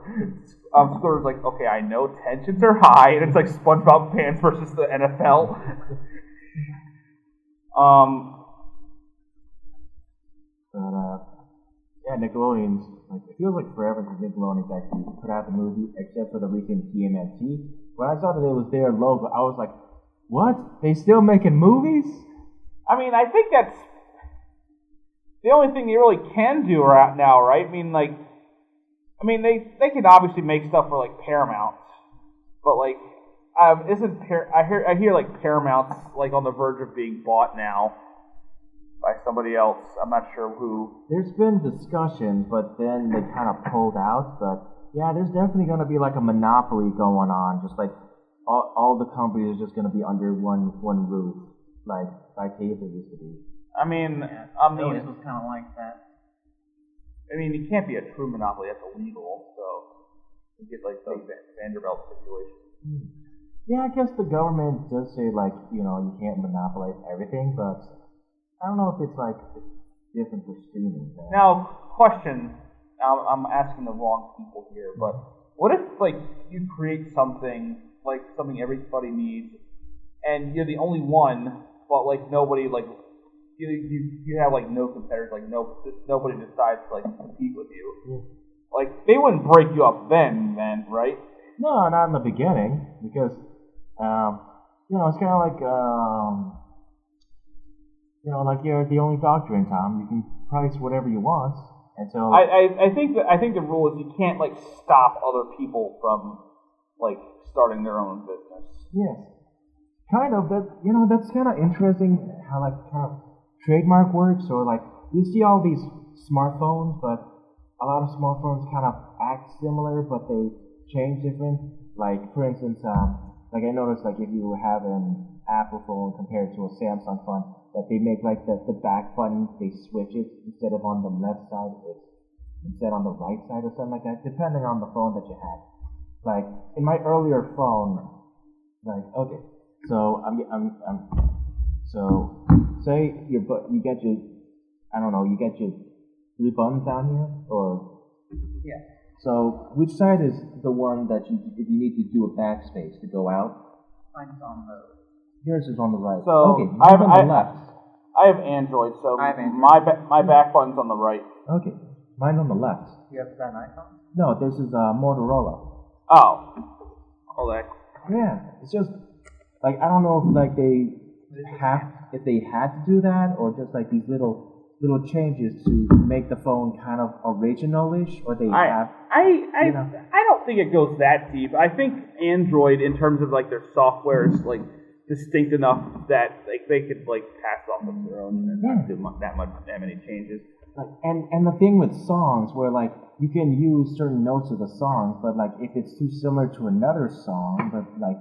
Squidward's like, okay, I know tensions are high, and it's like SpongeBob fans versus the NFL. Nickelodeon's like it feels like forever since Nickelodeon's actually put out the movie, except for the recent TMNT. When I saw that it was their logo, I was like, what? They still making movies? I mean, I think that's the only thing you really can do right now, right? I mean, they can obviously make stuff for like Paramount, but like, I hear like Paramount's like on the verge of being bought now by somebody else. I'm not sure who. There's been discussions, but then they kind of pulled out. But yeah, there's definitely going to be like a monopoly going on, just like all the companies are just going to be under one roof, like cable used to be. I mean, It was kind of like that. I mean, it can't be a true monopoly. That's illegal. So you get like the Vanderbilt situation. Yeah, I guess the government does say like you can't monopolize everything, but I don't know if it's like different for streaming. Now, question. I'm asking the wrong people here, but what if like you create something like something everybody needs, and you're the only one, but like nobody like. You have like no competitors, like nobody decides to like compete with you. Yeah. Like they wouldn't break you up then, right? No, not in the beginning, because it's kind of like like you're the only doctor in town. You can price whatever you want, and so I think the rule is you can't like stop other people from like starting their own business. Yes, kind of. That's kind of interesting how like kind of trademark works, or like you see all these smartphones, but a lot of smartphones kind of act similar, but they change different. Like for instance, like I noticed, like if you have an Apple phone compared to a Samsung phone, that they make like the back button, they switch it instead of on the left side, it's instead on the right side or something like that, depending on the phone that you had. Like in my earlier phone, like okay, so so say you get your I don't know you get your three buttons down here or Yeah. so which side is the one that if you need to do a backspace to go out? Mine's on the. Yours is on the right. So okay, mine's on the left. I have Android, so I have Android. my back button's on the right. Okay, mine's on the left. You have an iPhone? No, this is Motorola. Oh. Oh, that. Yeah, it's just like I don't know if like if they had to do that or just like these little changes to make the phone kind of original-ish, or they have. I don't think it goes that deep. I think Android, in terms of like their software, is like distinct enough that like they could like pass off of their own and not do that many changes. Like, and the thing with songs where like you can use certain notes of the song, but like if it's too similar to another song, but like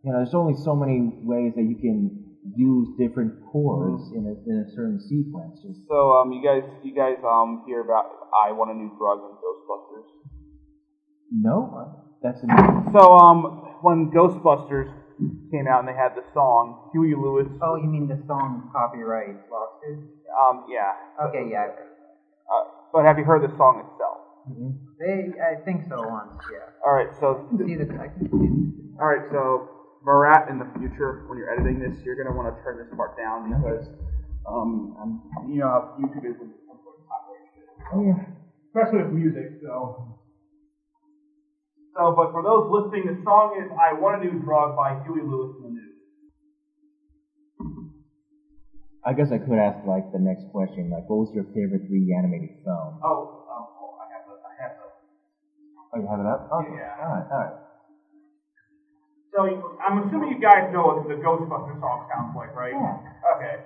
there's only so many ways that you can use different chords in a certain sequence. So you guys hear about I Want a New Drug in Ghostbusters? No, that's so when Ghostbusters came out and they had the song Huey Lewis. Oh, you mean the song Copyright Lawsuit? Yeah. Okay, yeah. But have you heard the song itself? Mm-hmm. I think so once, yeah. All right, so I can see the. All right, so Marat, in the future, when you're editing this, you're gonna want to turn this part down because you know how YouTube is with copyright. Oh yeah. Especially with music, so. But for those listening, the song is I Want a New Drug by Huey Lewis and the News. I guess I could ask like the next question, like what was your favorite 3D animated film? I have the. Oh, you have it up? Okay. Yeah. All right. So I'm assuming you guys know what the Ghostbusters song sounds like, right? Yeah. Okay.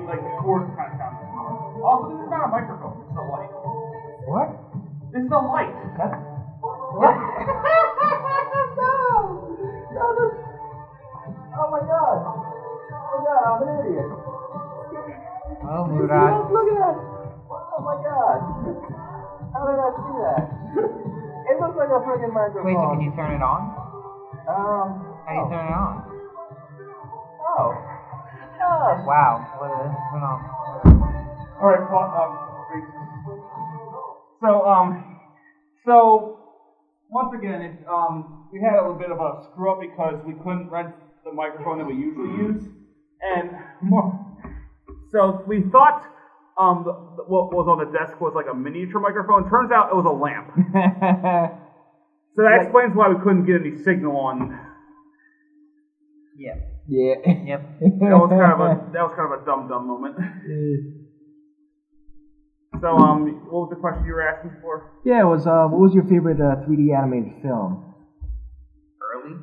Like the chords kind of sound similar. Also, this is not a microphone. This is a light. What? This is a light. That's what? No, this. Oh my God! Oh my God, I'm an idiot. Oh, Murat. Look at that! Oh my God! How did I see that? It looks like a freaking microphone. Wait, so can you turn it on? How do you turn it on? Oh. Wow. All right. So once again, we had a little bit of a screw up because we couldn't rent the microphone that we usually use, and so we thought what was on the desk was like a miniature microphone. Turns out it was a lamp. So that explains why we couldn't get any signal on. Yeah. Yeah. Yep. That was kind of a dumb moment. So what was the question you were asking for? Yeah, it was what was your favorite 3D animated film? Early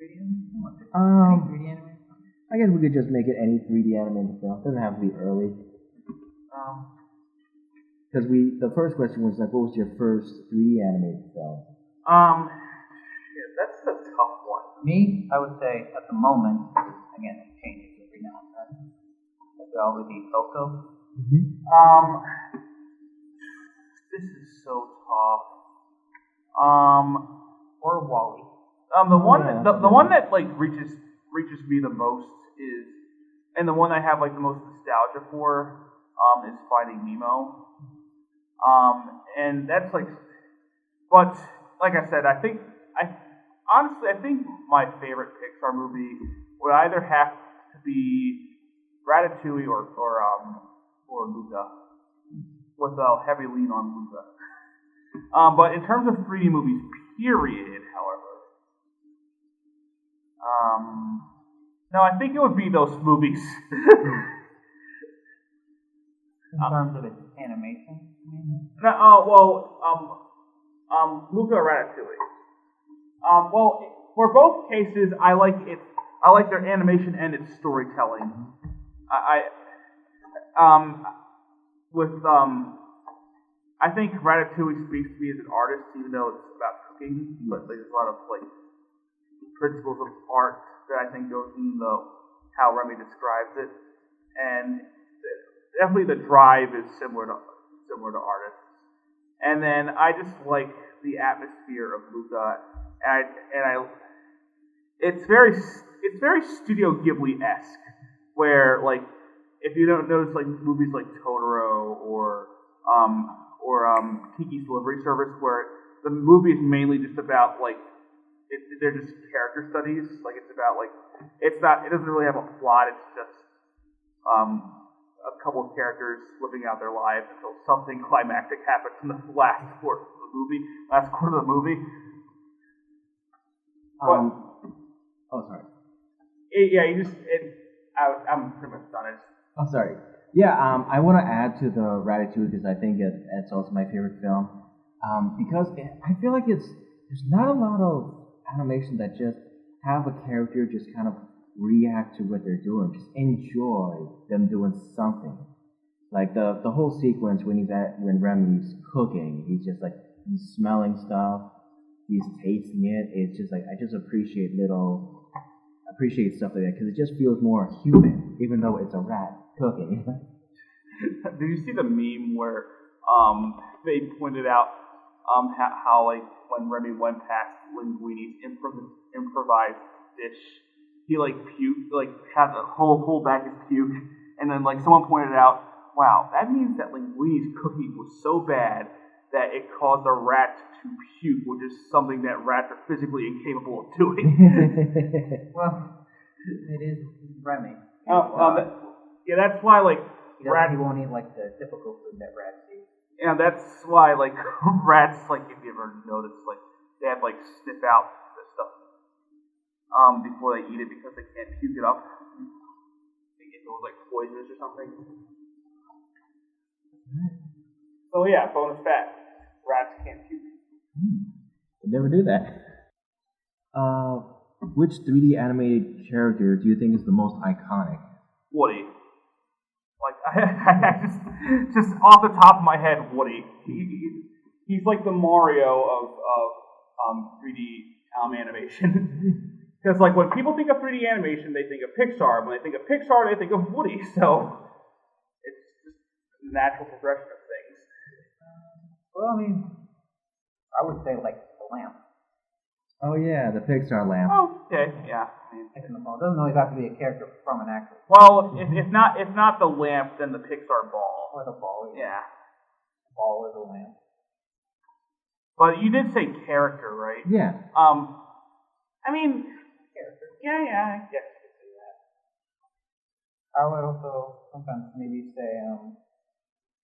3D animation? Um, 3D animation? I guess we could just make it any 3D animated film. It doesn't have to be early. Because the first question was like, what was your first 3D animated film? That's a tough one. Me, I would say at the moment, again, it changes every now and then. But it always be Coco. This is so tough. Or Wally. The one that like reaches me the most is, and the one I have like the most nostalgia for, is Finding Nemo. And that's like, but like I said, I think my favorite Pixar movie would either have to be Ratatouille or Luca, with a heavy lean on Luca. But in terms of 3D movies, period, however, no, I think it would be those movies. In terms of its animation? No, Luca or Ratatouille? Well, for both cases, I like it. I like their animation and its storytelling. I think Ratatouille speaks to me as an artist, even though it's about cooking. But there's a lot of like principles of art that I think goes in how Remy describes it, and definitely the drive is similar to artists. And then I just like the atmosphere of Luca, it's very Studio Ghibli-esque, where like if you don't notice like movies like Totoro or Kiki's Delivery Service, where the movie is mainly just about like they're just character studies. Like it's about like it doesn't really have a plot. It's just a couple of characters living out their lives until something climactic happens in the last quarter of the movie. Sorry. I'm pretty much done. Oh, sorry. Yeah, I want to add to the Ratatouille because I think it's also my favorite film. Because I feel like there's not a lot of animation that just have a character just kind of react to what they're doing, just enjoy them doing something. Like the whole sequence when Remy's cooking, he's just like he's smelling stuff, he's tasting it. It's just like I just appreciate stuff like that because it just feels more human, even though it's a rat cooking. Did you see the meme where they pointed out how like when Remy went past Linguini's improvised dish, he like puked, like had the whole bag of puke, and then like someone pointed out, wow, that means that Linguini's cooking was so bad that it caused a rat to puke, which is something that rats are physically incapable of doing. Well, it is Remy. Yeah, that's why like he won't eat like the typical food that rats eat. Yeah, that's why like rats, like if you ever notice, like they have like sniff out the stuff before they eat it because they can't puke it up. They get those like poisonous or something. So yeah, bonus fact: rats can't puke. I'd never do that. Which 3D animated character do you think is the most iconic? Woody. Like I just off the top of my head, Woody. He's like the Mario of 3D animation. Because like when people think of 3D animation, they think of Pixar. When they think of Pixar, they think of Woody. So it's just a natural progression of things. Well, I mean, I would say like the lamp. Oh yeah, the Pixar lamp. Oh, okay, yeah. It doesn't always have to be a character from an actor. Well, if not the lamp, then the Pixar ball. Or the ball. Yeah. The ball or the lamp. But you did say character, right? Yeah. I mean, Character. Yeah, I guess you could say that. I would also sometimes maybe say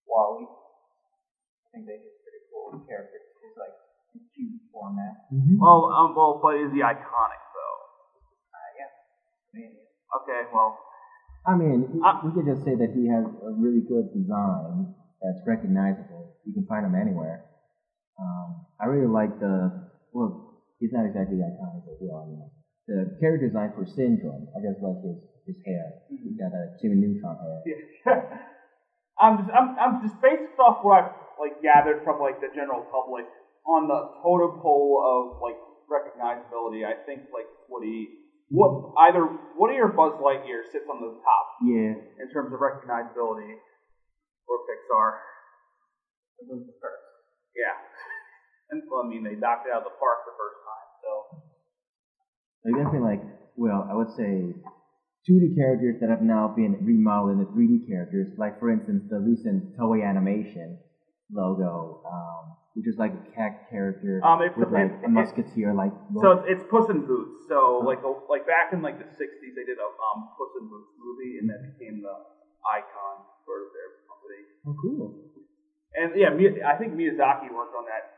Wally. I think they get pretty cool characters. It's like in cute format. Mm-hmm. Well, but is he iconic though? Yeah. Maybe. Okay, well. I mean, we could just say that he has a really good design that's recognizable. You can find him anywhere. I really like he's not exactly iconic as well, you know. The character design for Syndrome, I just like his hair. He's got a Jimmy Neutron hair. Yeah. I'm just based off what I've like gathered from like the general public on the totem pole of like recognizability. I think like either Woody or Buzz Lightyear sits on the top. Yeah. In terms of recognizability, or Pixar. It was the first. Yeah. And well, I mean, they knocked it out of the park the first time, so. I definitely I would say 2D characters that have now been remodeled into 3D characters. Like, for instance, the recent Toei Animation logo, which is like a cat character with a musketeer-like look. So it's Puss in Boots. So like back in like the 60s, they did a Puss in Boots movie, and that became the icon for their company. Oh, cool. And yeah, I think Miyazaki worked on that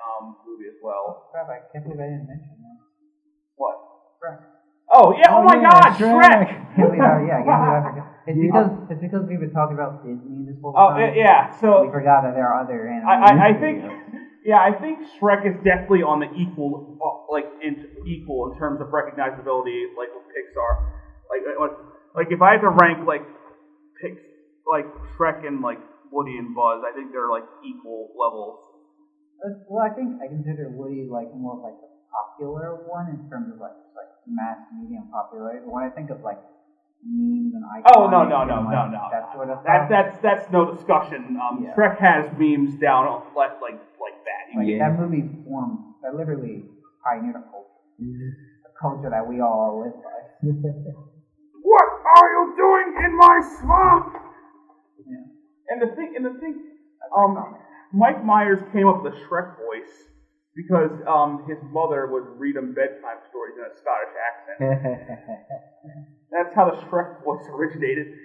movie as well. Crap, I can't believe I didn't mention that. What? Shrek. Oh yeah! Oh my God, Shrek! Can't believe I forgot. It's because we've been talking about Disney this whole time. Yeah. So we forgot that there are other animated. I think Yeah, I think Shrek is definitely on the equal in terms of recognizability, like with Pixar. Like if I had to rank like Shrek and like Woody and Buzz, I think they're like equal levels. Well, I think I consider Woody like more of like the popular one in terms of like mass medium popularity. But when I think of like memes and icons, No. that sort of stuff, That's no discussion. Yeah. Shrek has memes down like that. That movie that literally pioneered a culture that we all live by. What are you doing in my swamp? Yeah. And the thing, Mike Myers came up with a Shrek voice because his mother would read him bedtime stories in a Scottish accent. That's how the Shrek voice originated.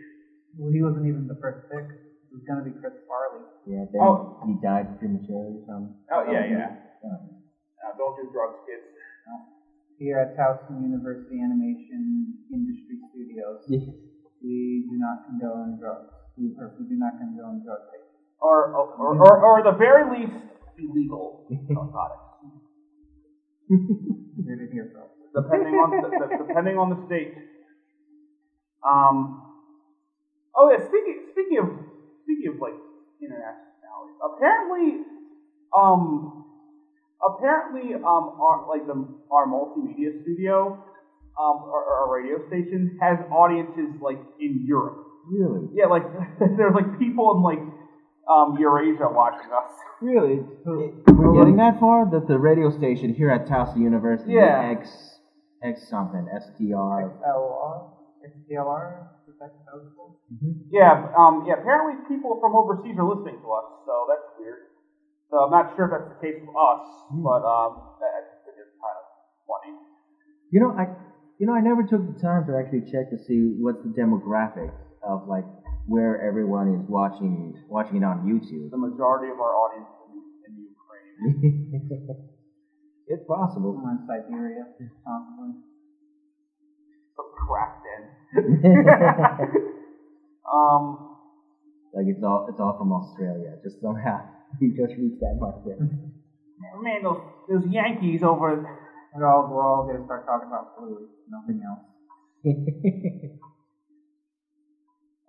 Well, he wasn't even the first pick. It was going to be Chris Farley. Yeah, then he died prematurely or something. Oh, yeah. Don't do drugs, kids. Here at Towson University Animation Industry Studios, we do not condone drugs. We do not condone drug taking. Or the very least, illegal narcotics. Here to hear from. Depending on the state. Speaking of like internationality, apparently our multimedia studio, our radio station has audiences like in Europe. Really? Yeah, like there's like people in like Eurasia watching us. Really? We're getting that far? That the radio station here at Towson University, X something, STR. STLR? Yeah, apparently people from overseas are listening to us, so that's weird. So I'm not sure if that's the case with us, but that's just kind of funny. I never took the time to actually check to see what's the demographics of like where everyone is watching it on YouTube. The majority of our audience is in Ukraine. It's possible. Or in Siberia, possibly. Some crack den. Like it's all from Australia. Just somehow you just reached that market. Man, those Yankees over. We're all gonna start talking about food, nothing else.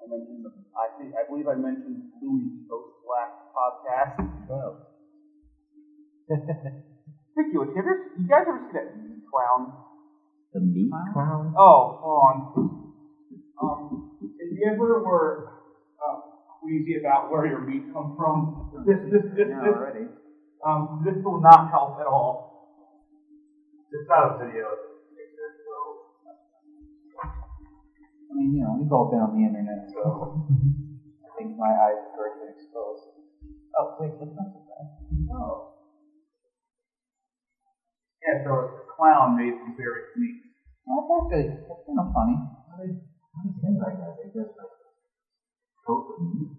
I believe I mentioned Louis' Post last podcast. Oh. Speaking of which, you guys ever see that meat clown? The meat clown? Oh, hold on. If you ever were queasy about where your meat comes from, this will not help at all. It's not a video. I mean, we've all been on the internet, so I think my eyes have already been exposed. Oh, wait, that's not so bad. Oh. Yeah, so it's a clown made from various meat. Oh, that's kind of funny. How do you think like that? They just like coat the meat.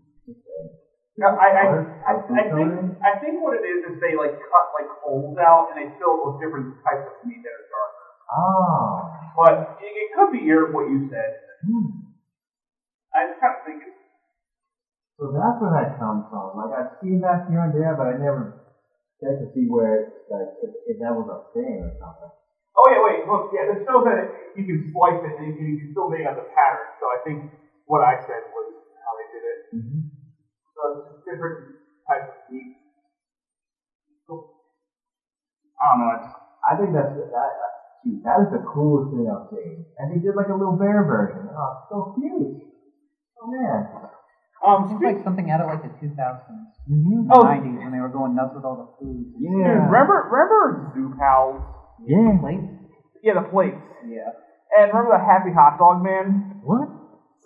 No, I think what it is they like cut like holes out and they fill it with different types of meat that are darker. Oh. But it could be what you said. I was kind of thinking. So that's where that comes from. Like I've seen that here and there, but I never checked to see where if that was a thing or something. Oh yeah, wait, look, yeah, there's still that you can slice it and you can still make out the pattern. So I think what I said was how they did it. Mm-hmm. So it's different types of meat. Cool. I don't know. I think that is the coolest thing I've seen. And they did like a little bear version. Oh, it's so cute. Oh man. It's like something out of like the 2000s, 90s when they were going nuts with all the food. Dude, Yeah. remember Zoo Pals? Yeah. Plates? Yeah, the plates. Yeah. And remember the Happy Hot Dog Man? What?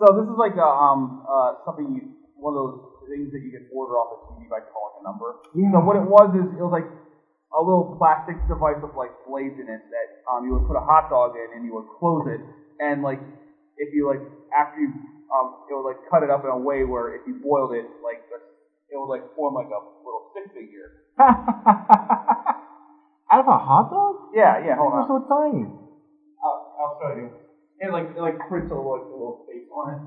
So this is like one of those things that you can order off the TV by calling a number. Yeah. So what it was like a little plastic device with like blades in it that you would put a hot dog in and you would close it, and like if you like after you it would like cut it up in a way where if you boiled it like it would like form like a little stick figure. Out of a hot dog? Yeah, hold on. They're so tiny. I'll show you. It like prints a little face on it.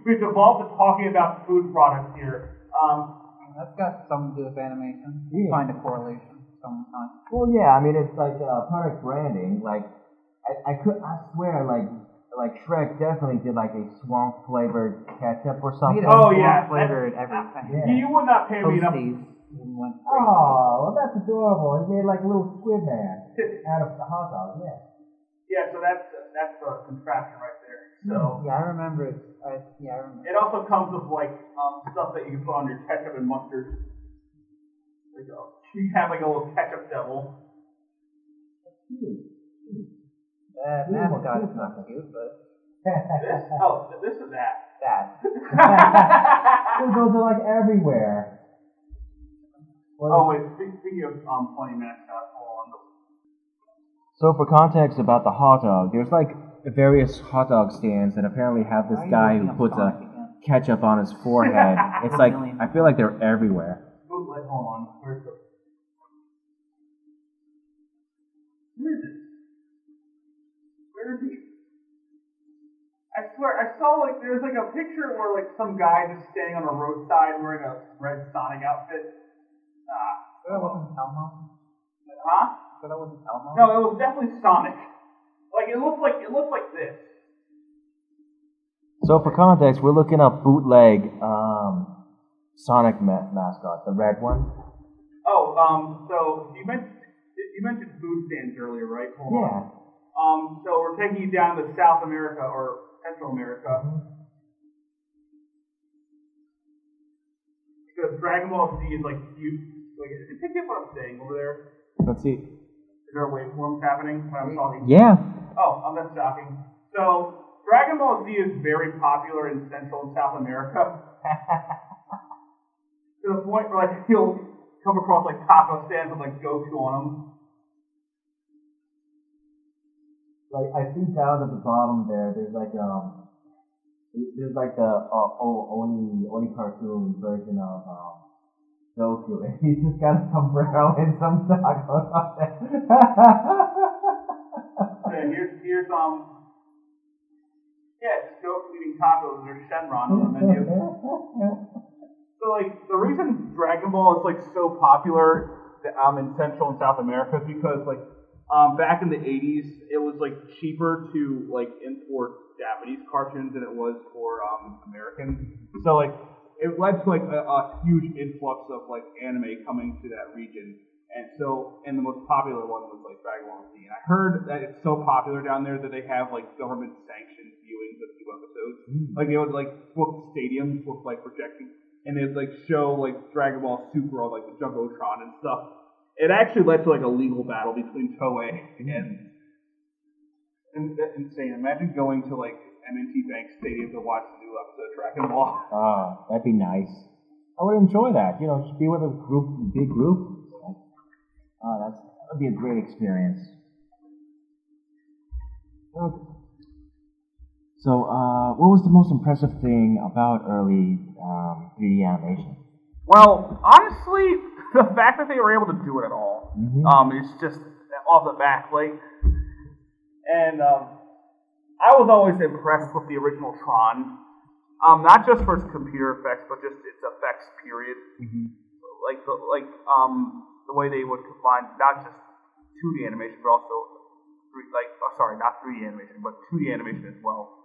We've devolved to talking about food products here. That's got something to do with animation. Yeah. Find a correlation sometimes. Well, yeah, I mean, it's like product branding. Like, I swear, like Shrek definitely did like a swamp flavored ketchup or something. Oh, yeah. Flavored everything. Yeah. You would not pay me enough. Oh, well, that's adorable. He made like a little squid man out of the hot dog. Yeah. Yeah, so that's the contraption right there. So Yeah, I remember it. I remember. it also comes with like stuff that you can put on your ketchup and mustard. There you go. You have like a little ketchup devil. That mascot is not cute, but This is that. Those are like everywhere. Oh wait, speaking of funny mascots, hold on. So for context about the hot dog, there's like various hot dog stands that apparently have this guy who puts a ketchup on his forehead. It's like, I feel like they're everywhere. Hold on. Where is it? Where is he? I swear, I saw like, there's like a picture where like some guy just standing on a roadside wearing a red Sonic outfit. that wasn't Elmo. Huh? So that wasn't Elmo. No, it was definitely Sonic. Like it looked like this. So for context, we're looking up bootleg Sonic mascot, the red one. Oh, so you mentioned food stands earlier, right? Hold on. So we're taking you down to South America or Central America. Because Dragon Ball Z is like huge. Like, pick up what I'm saying over there. Let's see. Is there waveforms happening when I'm talking? Yeah. Oh, that's shocking. So, Dragon Ball Z is very popular in Central and South America. To the point where, like, you'll come across, like, taco stands with, like, Goku on them. Like, I see down at the bottom there, there's like the Oni cartoon version of Goku, and he's just got a sombrero and some tacos on it. Here's just Goku eating tacos and there's Shenron on the menu. So like the reason Dragon Ball is like so popular in Central and South America is because like back in the 80s it was like cheaper to like import Japanese cartoons than it was for American. So like it led to like a huge influx of like anime coming to that region. And the most popular one was like Dragon Ball Z. And I heard that it's so popular down there that they have like government sanctioned viewings of new episodes. Like they would like book stadiums with like projecting, and they'd like show like Dragon Ball Super on like the Jumbotron and stuff. It actually led to like a legal battle between Toei and insane. Imagine going to like M&T Bank Stadium to watch the new episode of Dragon Ball. That'd be nice. I would enjoy that. You know, just be with a big group. That'd be a great experience. Okay. So, what was the most impressive thing about early 3D animation? Well, honestly, the fact that they were able to do it at all is just off the back. Like, and I was always impressed with the original Tron, not just for its computer effects, but just its effects. Period. The way they would combine not just 2D animation, but also not 3D animation, but 2D animation as well,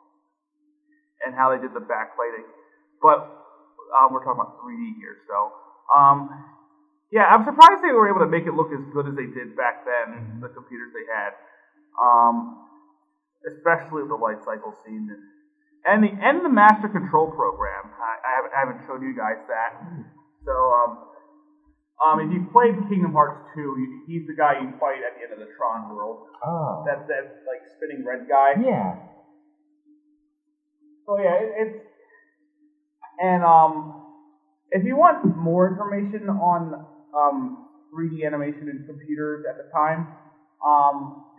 and how they did the backlighting. But we're talking about 3D here, so yeah, I'm surprised they were able to make it look as good as they did back then. The computers they had, especially the light cycle scene and the master control program. I haven't shown you guys that, so. If you played Kingdom Hearts 2, he's the guy you fight at the end of the Tron world. Oh. That like spinning red guy. Yeah. So yeah, it's and if you want more information on 3D animation in computers at the time,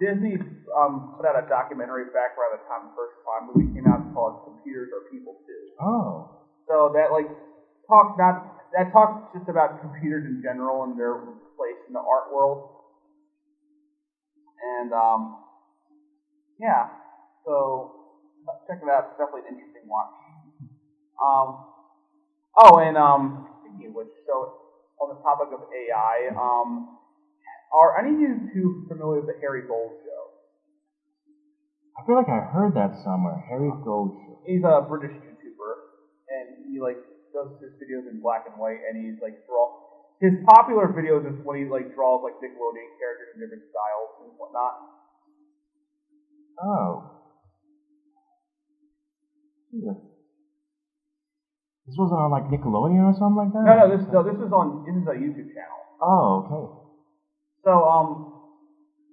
Disney put out a documentary back around the time the first Tron movie came out called "Computers Are People Too." Oh. So that like talks just about computers in general and their place in the art world. And yeah, so check it out. It's definitely an interesting watch. 2019, which showed on the topic of AI. Are any of you two familiar with the Harry Gold Show? I feel like I heard that somewhere. Harry Gold Show. He's a British YouTuber, and he like does his videos in black and white, and he's like his popular videos is when he like draws like Nickelodeon characters in different styles and whatnot. Oh. Yeah. This wasn't on like Nickelodeon or something like that? No, this is a YouTube channel. Oh, okay.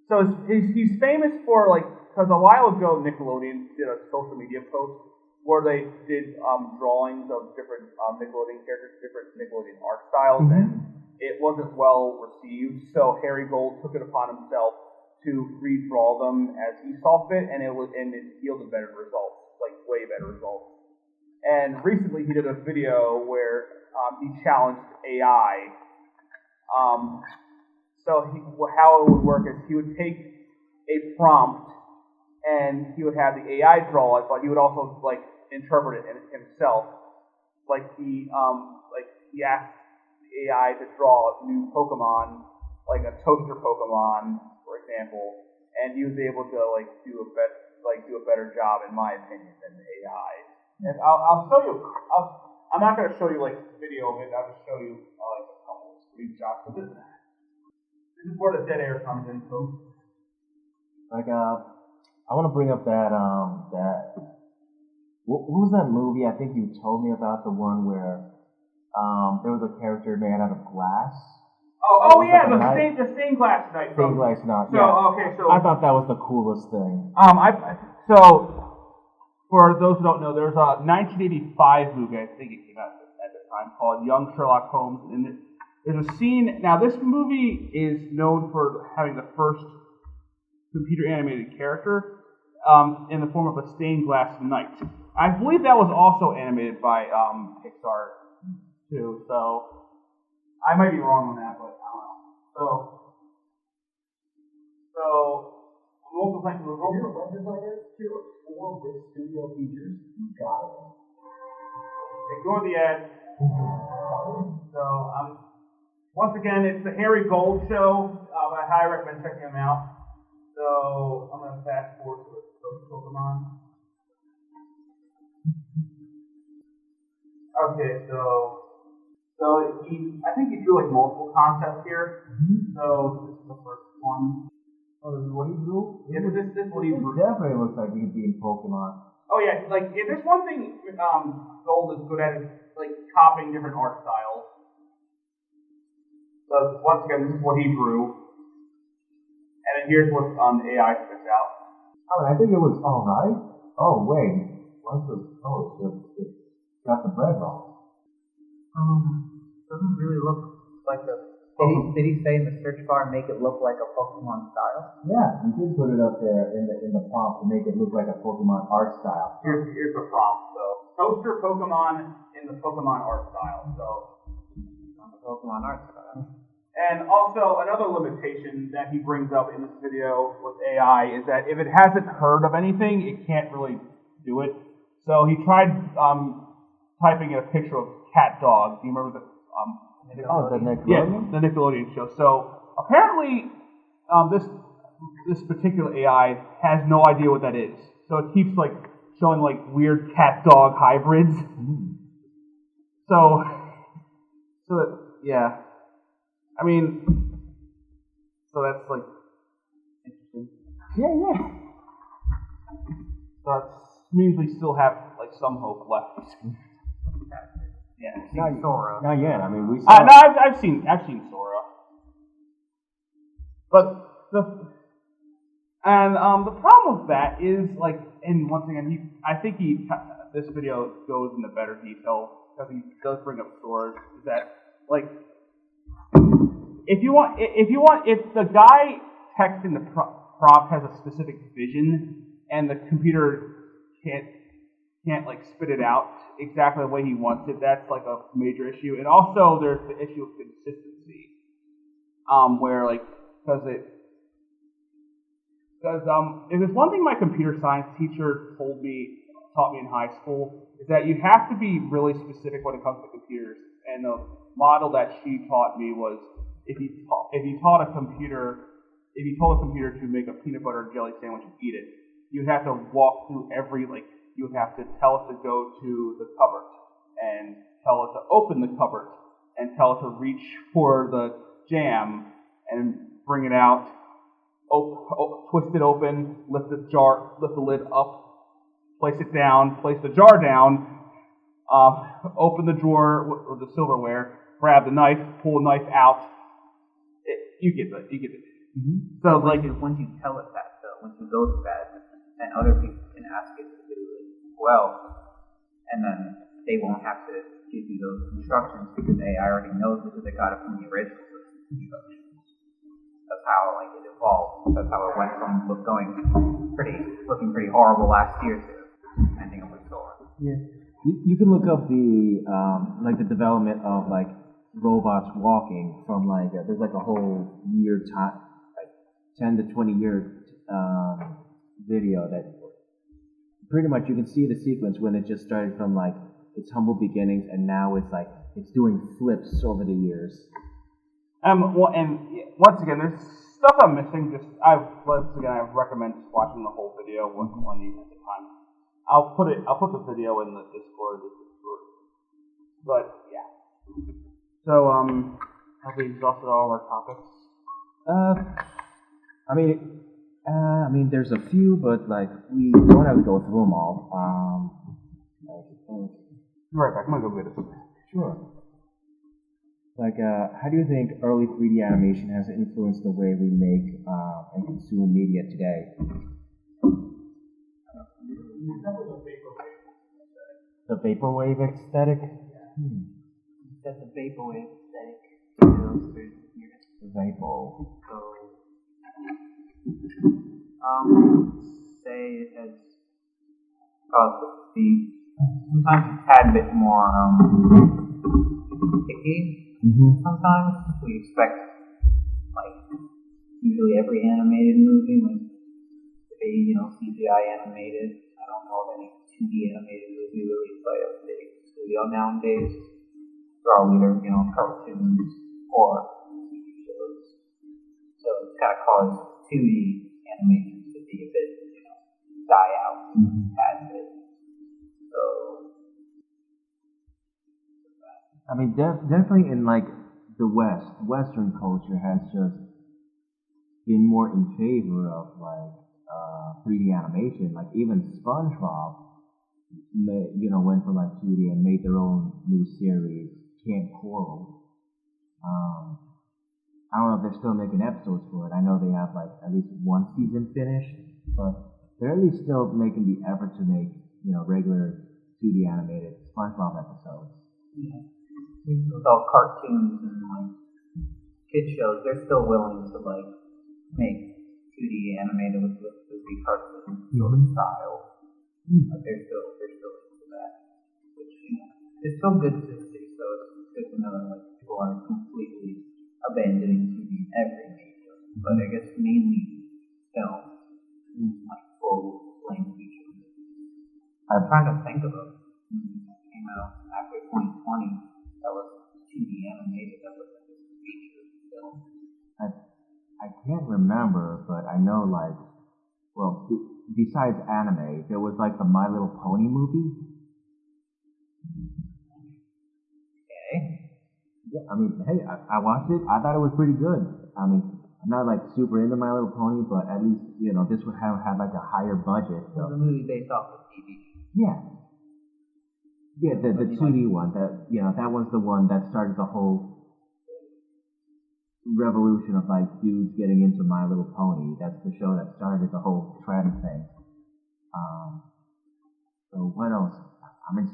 So he's famous for like, because a while ago Nickelodeon did a social media post where they did drawings of different Nickelodeon characters, different Nickelodeon art styles, and it wasn't well received. So Harry Gold took it upon himself to redraw them as he saw fit, and it yielded better results, like way better results. And recently he did a video where he challenged AI. So how it would work is he would take a prompt and he would have the AI draw it, but he would also like interpret it himself. Like he asked the AI to draw a new Pokemon, like a toaster Pokemon, for example, and he was able to like do a better job, in my opinion, than the AI. And I'll show you. I'm not going to show you like video of it. I'll just show you like a couple of screenshots of it. This is where the dead air comes in, folks. Like, I want to bring up that what was that movie? I think you told me about the one where there was a character made out of glass. Oh yeah, like the stained glass knight. Stained glass knight. So yeah. Okay, so I thought that was the coolest thing. For those who don't know, there's a 1985 movie, I think it came out at the time, called Young Sherlock Holmes, and there's a scene. Now, this movie is known for having the first computer animated character in the form of a stained glass knight. I believe that was also animated by Pixar too. So I might be wrong on that, but I don't know. So local thing. Your web designer to explore with studio features. You got it. Ignore the ad. So once again, it's the Harry Gold Show. I highly recommend checking him out. So I'm going to fast forward to the Pokemon. Okay, so I think he drew like multiple concepts here. So this is the first one. Oh, this is what he drew? Yeah, this is what he drew. Definitely looks like he could be in Pokemon. Oh yeah, like if there's one thing Gold is good at is like copying different art styles. So once again, this is what he drew. And then here's what the AI spits out. Oh, I think it looks alright. Oh, wait. It's got the bread wrong. Doesn't really look like a. Did he say in the search bar make it look like a Pokemon style? Yeah, you did put it up there in the prompt to make it look like a Pokemon art style. Here's the prompt. So toaster Pokemon in the Pokemon art style. So on the Pokemon art style. And also, another limitation that he brings up in this video with AI is that if it hasn't heard of anything, it can't really do it. So he tried typing in a picture of cat dog. Do you remember the the Nickelodeon? Yeah, the Nickelodeon show. So apparently, this particular AI has no idea what that is. So it keeps like showing like weird cat dog hybrids. So yeah. I mean, so that's like interesting. Yeah. So that means we still have like some hope left. Yeah. Sora. Not yet. I mean, we saw. No, I've seen Sora. But the problem with that is like, and once again, I think this video goes into better detail because he does bring up Sora. Is that like, if the guy texting the prompt has a specific vision and the computer can't like spit it out exactly the way he wants it, that's like a major issue. And also there's the issue of consistency, where like if there's one thing my computer science teacher taught me in high school, is that you have to be really specific when it comes to computers. And model that she taught me was if you told a computer to make a peanut butter and jelly sandwich and eat it, you have to walk through you would have to tell it to go to the cupboard and tell it to open the cupboard and tell it to reach for the jam and bring it out, twist it open, lift the lid up, place it down, place the jar down, open the drawer with the silverware, grab the knife, pull the knife out. You get it. Mm-hmm. So once you tell it that, though, once you go to that, then other people can ask it to do it as well, and then they won't have to give you those instructions because AI already knows because they got it from the original instructions. That's how it evolved. That's how it went from looking pretty horrible last year to ending up with Thor. Yeah, you can look up the development of robots walking from there's a whole year time, 10 to 20 year video that pretty much you can see the sequence when it just started from its humble beginnings and now it's doing flips over the years. Well, and once again, there's stuff I'm missing. I recommend just watching the whole video when you have the time. I'll put the video in the Discord. But yeah. So have we exhausted all of our topics? I mean, there's a few, but we don't have to go through them all. Right back. I'm gonna go get it. Sure. How do you think early 3D animation has influenced the way we make and consume media today? The vaporwave aesthetic? That's a vaporwave aesthetic. Vapor. Say it has caused us to be sometimes a tad bit more picky. Mm-hmm. Sometimes we expect, usually every animated movie to be, CGI animated. I don't know of any 2D animated movie released by a big studio nowadays. They're all either, cartoons or TV shows. So it's kind of caused 2D animations to be a bit, die out a tad bit. So, I mean, definitely in the West, Western culture has just been more in favor of 3D animation. Even SpongeBob, went for 2D and made their own new series, Camp Coral. I don't know if they're still making episodes for it. I know they have at least one season finished, but they're at least still making the effort to make regular 2D animated SpongeBob episodes. Yeah. With all cartoons and kid shows, they're still willing to make 2D animated with 2D cartoon sort of style. But they're still into that, which is still good to see. So it's good to know that people aren't completely abandoning 2D in every medium, but I guess mainly film, full length features. I'm trying to think of a movie that came out after 2020. That was 2D animated, that was a feature film. I can't remember, but I know besides anime, there was the My Little Pony movie. Okay. Yeah, I mean, hey, I watched it. I thought it was pretty good. I mean, I'm not super into My Little Pony, but at least this would have had a higher budget. So. It was a movie based off of TV. Yeah. Yeah, the 2D one, that was the one that started the whole revolution of dudes getting into My Little Pony. That's the show that started the whole trend thing. So what else? I mean,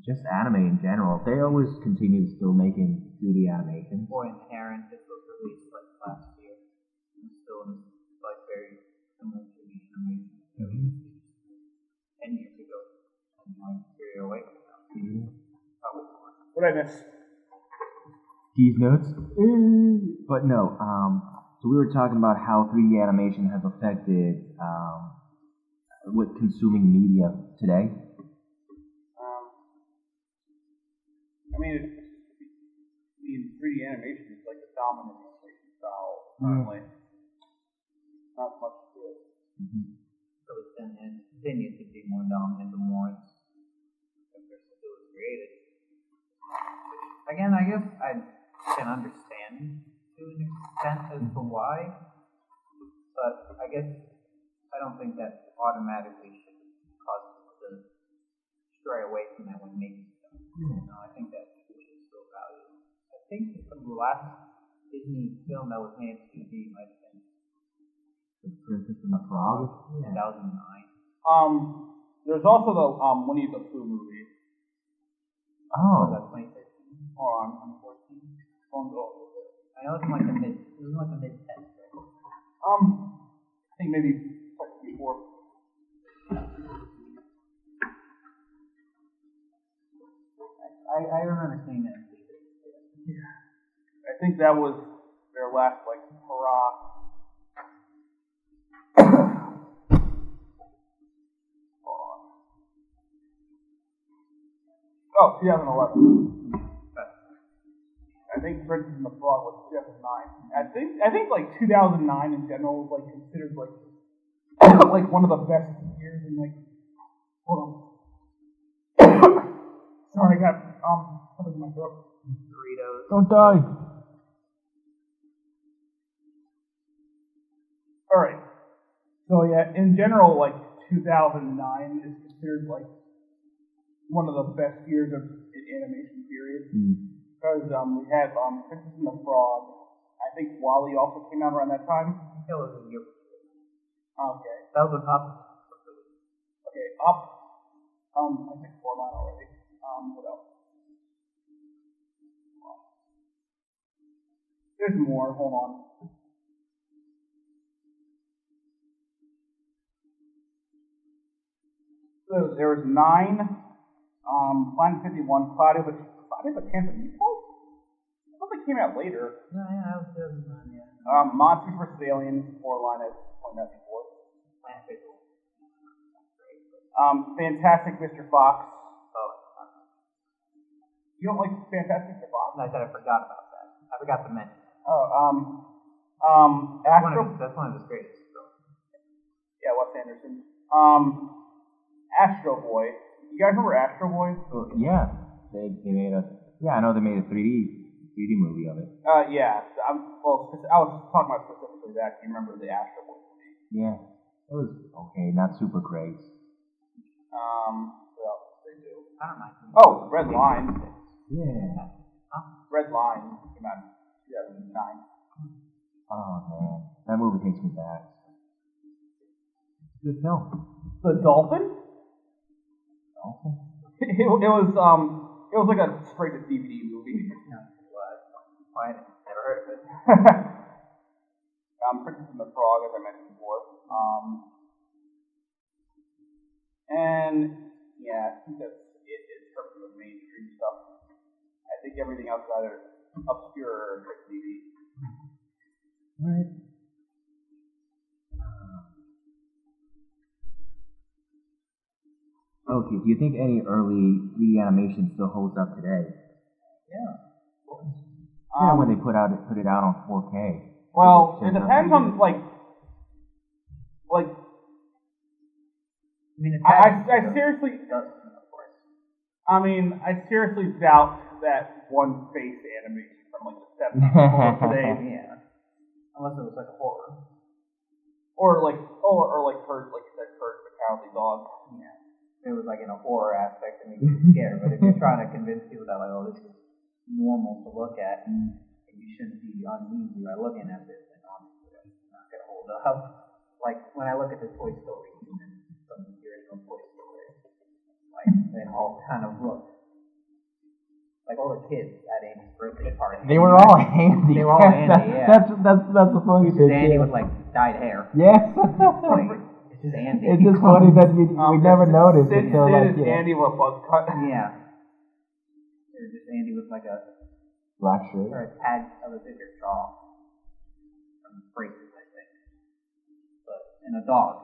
just anime in general. They always continue still making 2D animation. Boy Inherent, this was released last year. It's still very similar to the animation. Mm-hmm. 10 years ago, and you're away. What did I miss? These notes? But no, so we were talking about how 3D animation has affected with consuming media today. I mean, in 3D animation is like the dominant animation style currently. Not much to it. So it's then it continues to be more dominant the more it's created. Again, I guess I can understand to an extent as to why, but I guess I don't think that automatically should cause people to stray away from that when making stuff. No, I think that people should still value it. I think the last Disney film that was made in 2D might have been Princess and the Frog? 2009. There's also the Winnie the Pooh movie. Oh. Was that 2013? Hold on, 2014. I know it's in like the mid 10s. I think maybe like before. I remember seeing that. Yeah. I think that was their last like hurrah. Oh, 2011. I think Princess and the Frog was 2009. I think like 2009 in general was like considered like like one of the best years in like. Hold on. Sorry, I got something in my throat. Doritos. Don't die. All right. So yeah, in general, like 2009 is considered like one of the best years of animation period. Because we had Princess and the Frog. I think Wall-E also came out around that time. That was a year. Okay. That was Up. Okay, Up. I think 4 line already. What else? There's more. Hold on. So there was 9. Planet 51. Cloudy with Chance of Meatballs? I thought they came out later. No, yeah, that was 2009, yeah. Monsters vs. Aliens, 4 line as pointed out before. Planet 51. Fantastic Mr. Fox. Oh. You don't like Fantastic Mr. Fox? I said I forgot about that. I forgot to mention that. Oh, That's one of his greatest films. Yeah, Wes Anderson. Astro Boy. You guys remember Astro Boy? Well, yeah. They made a. Yeah, I know they made a 3D movie of it. Yeah. I was talking about specifically that. Do you remember the Astro Boy movie? Yeah. It was okay, not super great. What else did they do? I don't mind. Oh, Red Line. Yeah. Red Line came out in 2009. Oh man, that movie takes me back. Good film. The Dolphin? Dolphin? it was like a straight to DVD movie. I never heard of it. Princess and the Frog, as I mentioned before. And yeah, I think that's it in terms of the mainstream stuff. I think everything else is either obscure or TV. Alright. Okay, do you think any early 3D animation still holds up today? Yeah. Yeah, when they put it out on 4K. Well, it depends on like. I mean, I seriously. of course. I mean, I seriously doubt that one face animation from like the 70s today. Yeah. Unless it was like a horror. Or like Courage, like you said, Courage the Cowardly Dog. Yeah. It was like in a horror aspect and you get scared. But if you're trying to convince people that like, oh, this is normal to look at and you shouldn't be uneasy by looking at this, then obviously it's not gonna hold up. Like when I look at the Toy Story and some of the original Toy Story, like they all kind of look like all the kids at Andy's birthday party. They were all Andy. They were all Andy, yeah. That's the funny thing. Andy with like dyed hair. Yes. It's just Andy. It's just funny that we never noticed until like Andy with a buzz cut. Yeah. Or just Andy with like a black shirt or a tag of a bigger jaw. From braces, I think. But and a dog.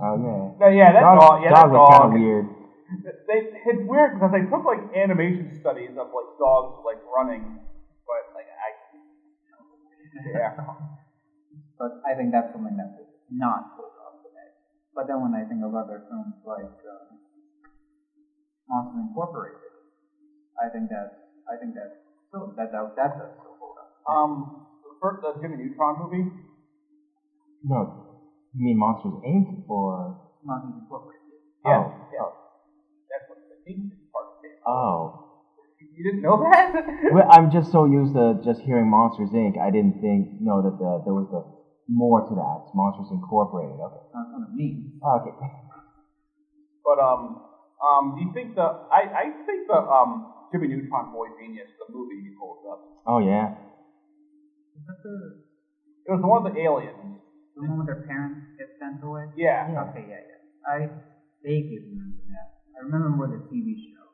Oh yeah. Yeah, that dog. Yeah, dog that was kind dog. of weird. It's weird because they took like animation studies of like dogs like running, but like yeah. But I think that's something that would not hold up today. But then when I think of other films like Monsters Incorporated, I think that still that does still hold up. The Jimmy Neutron movie. No, you mean Monsters Inc. or Monsters Incorporated? Yeah, yeah. That's what the Inc. part is. Oh. You didn't know that? Well, I'm just so used to just hearing Monsters Inc. I didn't know that there was more to that. It's Monsters Incorporated. Okay. That's what it means. Okay. But do you think I think the Jimmy Neutron Boy Genius, the movie, holds up. Oh yeah. Is that It was the one with the aliens. the one with their parents get sent away? Yeah. Okay, yeah. I vaguely remember that. I remember more the TV show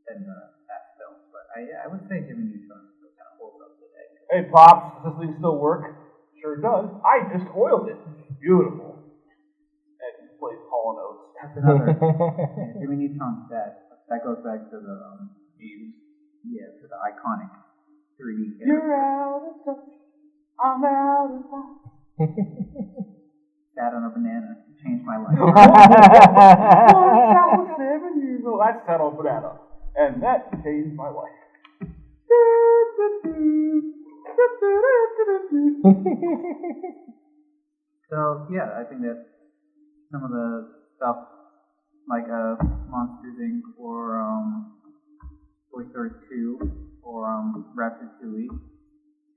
than that film, but I would say Jimmy Neutron still kind of holds up today. Hey, Pops, does this thing still work? Sure does. I just oiled it. Beautiful. And plays Hall & Oates. That's another Jimmy Neutron's dead. That goes back to the Memes. yeah, to the iconic 3D character. You're out of touch. I'm out of touch. Sat on a banana, changed my life. Once I was 7 years old, I sat on banana, and that changed my life. So yeah, I think that some of the stuff like Monsters Inc. or Toy Story 2 or Ratatouille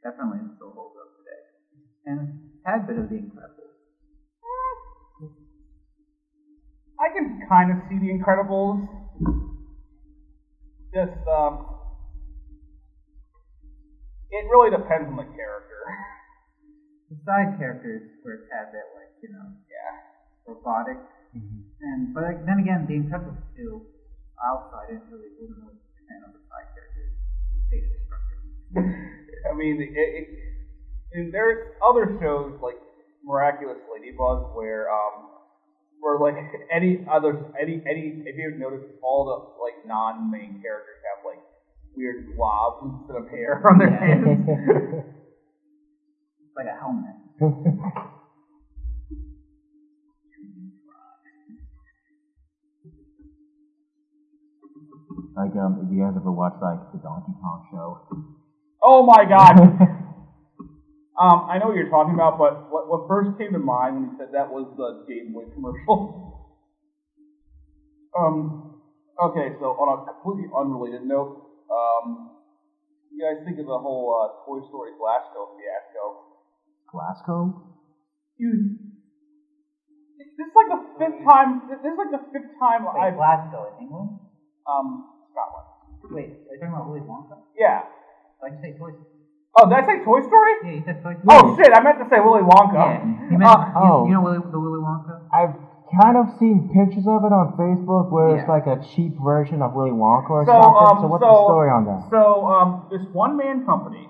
definitely still holds up today, and a tad bit of The Incredibles. I can kind of see The Incredibles. Just it really depends on the character. The side characters were a tad bit like robotic. And but like, then again, The Incredibles 2, I wasn't really a fan of the side characters' facial structure. I mean, and there's other shows like Miraculous Ladybug where like any if you ever notice, all the like non-main characters have like weird blobs instead of hair on their heads. It's like a helmet. Like, if you guys ever watch like the Donkey Kong show? Oh my God! I know what you're talking about, but what first came to mind when you said that was the Game Boy commercial. Okay, so on a completely unrelated note, you guys think of the whole Toy Story Glasgow fiasco? Glasgow? This is like the fifth time. Wait, I've Glasgow in England? Scotland. Wait, are you talking about Willy Wonka? Yeah. Why'd you say Toy Story? Oh, did I say Toy Story? Yeah, you said Toy Story. Oh shit! I meant to say Willy Wonka. Yeah, you meant, you know the Willy Wonka? I've kind of seen pictures of it on Facebook where it's like a cheap version of Willy Wonka or something. So what's the story on that? So this one-man company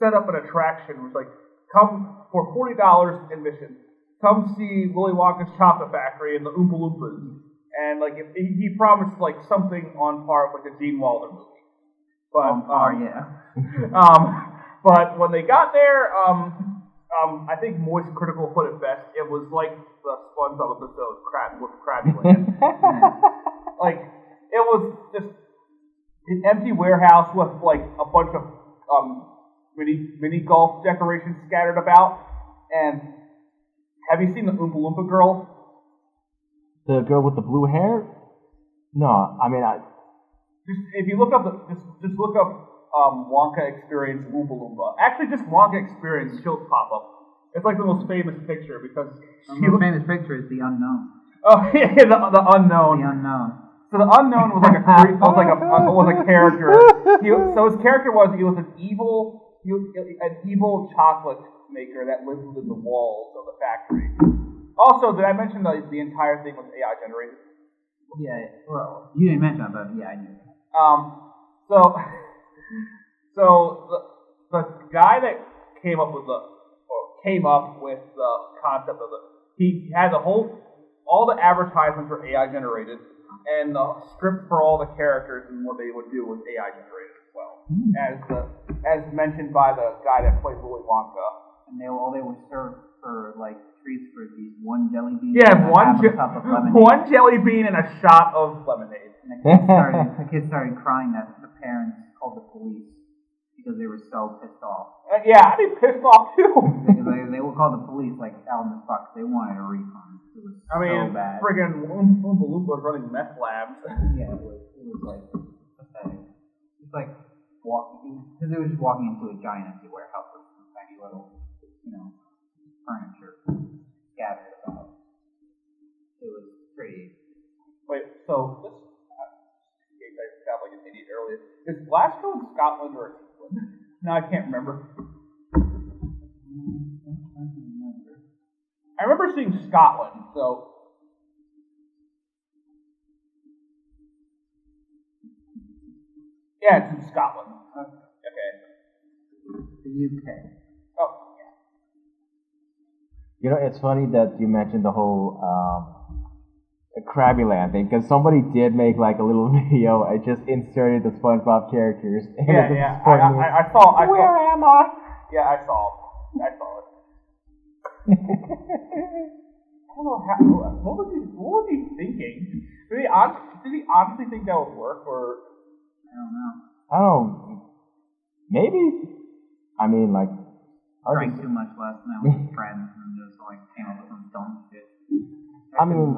set up an attraction. It was like, come for $40 admission. Come see Willy Wonka's Chocolate Factory and the Oompa Loompas. And like he promised like something on par with like a Gene Wilder movie. But but when they got there, I think Moist Critical put it best. It was like the SpongeBob episode with Krabby Land. Like it was just an empty warehouse with like a bunch of mini golf decorations scattered about. And have you seen the Oompa Loompa girl? The girl with the blue hair? No, I mean just if you look up just look up Wonka Experience Oompa Loompa. Actually, just Wonka Experience, she'll pop up. It's like the most famous picture because the most famous picture is The Unknown. Oh yeah, the Unknown. The Unknown. So the Unknown was like a character. So his character was an evil chocolate maker that lived within the walls of the factory. Also, did I mention the entire thing was AI generated? Yeah, well, you didn't mention that, but yeah, I knew. So the guy that came up with the concept of he had the whole all the advertisements were AI generated, and the script for all the characters and what they would do was AI generated as well, as mentioned by the guy that plays Willy Wonka. And they were served for like treats for these one jelly bean. Yeah, and cup of lemonade. one jelly bean and a shot of lemonade. And the kids started crying that the parents called the police because they were so pissed off. Yeah, I'd be pissed off too. They would call the police like out in the spot because they wanted a refund. It was so bad. Friggin' Oompa Loompa running meth labs. Yeah, it was like pathetic. It's like walking, because it was just walking into a giant empty warehouse with some tiny little, furniture scattered about. It was pretty. Wait, so this, in case I sound like an idiot earlier, is Glasgow in Scotland or England? No, I can't remember. I remember seeing Scotland, so. Yeah, it's in Scotland. Okay. The UK. Oh, yeah. It's funny that you mentioned the whole Krabby Land thing, because somebody did make like a little video. I just inserted the SpongeBob characters. And Yeah. I saw. Where am I? Yeah, I saw it. I don't know what was he thinking? Did he honestly think that would work, or I don't know. Oh, maybe. I mean, like, Drank too much last night with his friends and just like came up with some dumb shit. I mean,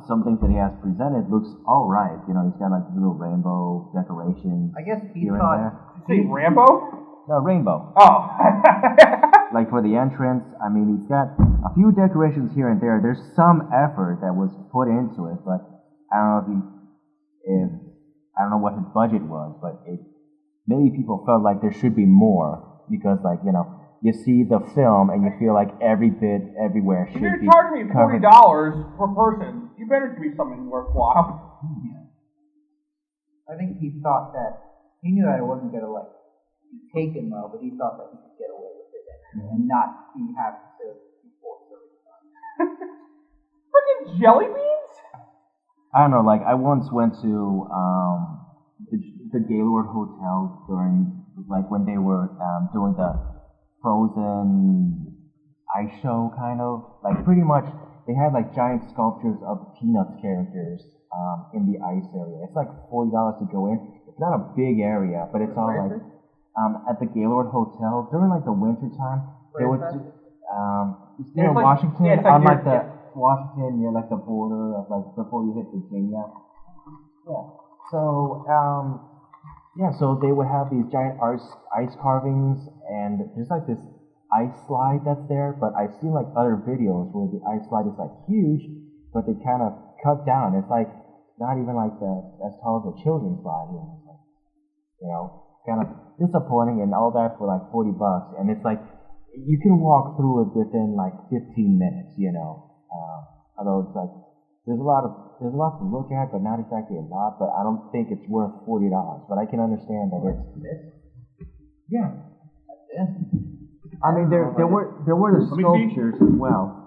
some things that he has presented looks all right. He's got like little rainbow decorations. I guess he here thought. Did you say Rambo? No, rainbow. Oh. Like for the entrance, I mean, he's got a few decorations here and there. There's some effort that was put into it, but I don't know I don't know what his budget was, but maybe people felt like there should be more because, like, you see the film and you feel like every bit everywhere should be If you're charging me $40 per person, you better do something worthwhile. Yeah. I think he thought that he knew that it wasn't gonna like be taken well, but he thought that he could get away with it and not be having to enforce everything. Freaking jelly beans? I don't know, like, I once went to the Gaylord Hotel during, like, when they were doing the Frozen ice show, kind of. Like, pretty much, they had, like, giant sculptures of Peanuts characters in the ice area. It's like $40 to go in. It's not a big area, but it's all, like, at the Gaylord Hotel, during, like, the winter time, they would do, near Washington, on, like, Washington, near, like, the border of, like, before you hit Virginia. Yeah. So, so they would have these giant ice carvings, and there's, like, this ice slide that's there, but I've seen, like, other videos where the ice slide is, like, huge, but they kind of cut down. It's, like, not even, like, as tall as a children's slide, kind of disappointing, and all that for, like, $40, and it's, like, you can walk through it within, like, 15 minutes, although it's, like, there's a lot to look at, but not exactly a lot. But I don't think it's worth $40. But I can understand that it's this. Yeah, that's it. I mean, there were the sculptures as well.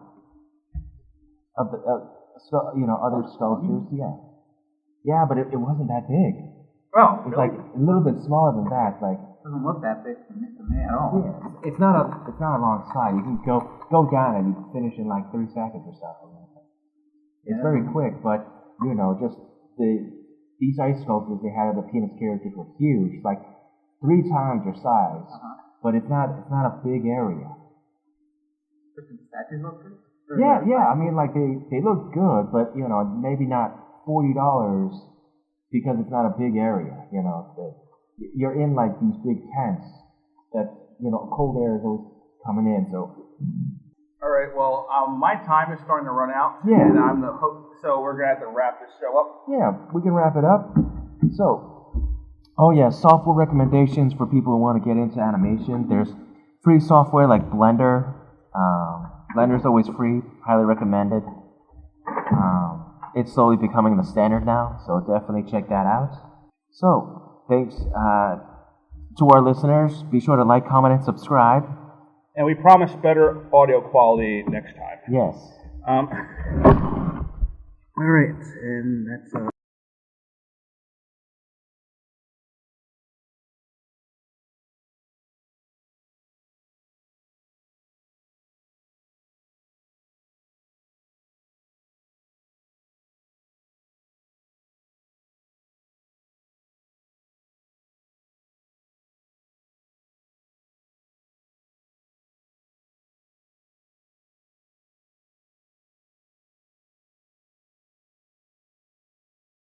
Of the other sculptures. Yeah, but it wasn't that big. Oh, it's like a little bit smaller than that. Like, it doesn't look that big to me at all. Yeah, it's not a long slide. You can go down and you can finish in like 3 seconds or something. It's very quick, but just these ice sculptures they had of the Peanuts characters were huge, like 3 times your size. But it's not a big area. But the statues look good? Yeah. I mean, like they look good, but maybe not $40 because it's not a big area. You're in like these big tents that cold air is always coming in, so. All right, well, my time is starting to run out, yeah. And I'm the host, so we're going to have to wrap this show up. Yeah, we can wrap it up. So, software recommendations for people who want to get into animation. There's free software like Blender. Blender's always free, highly recommended. It's slowly becoming the standard now, so definitely check that out. So, thanks to our listeners. Be sure to like, comment, and subscribe. And we promise better audio quality next time. Yes. All right, and that's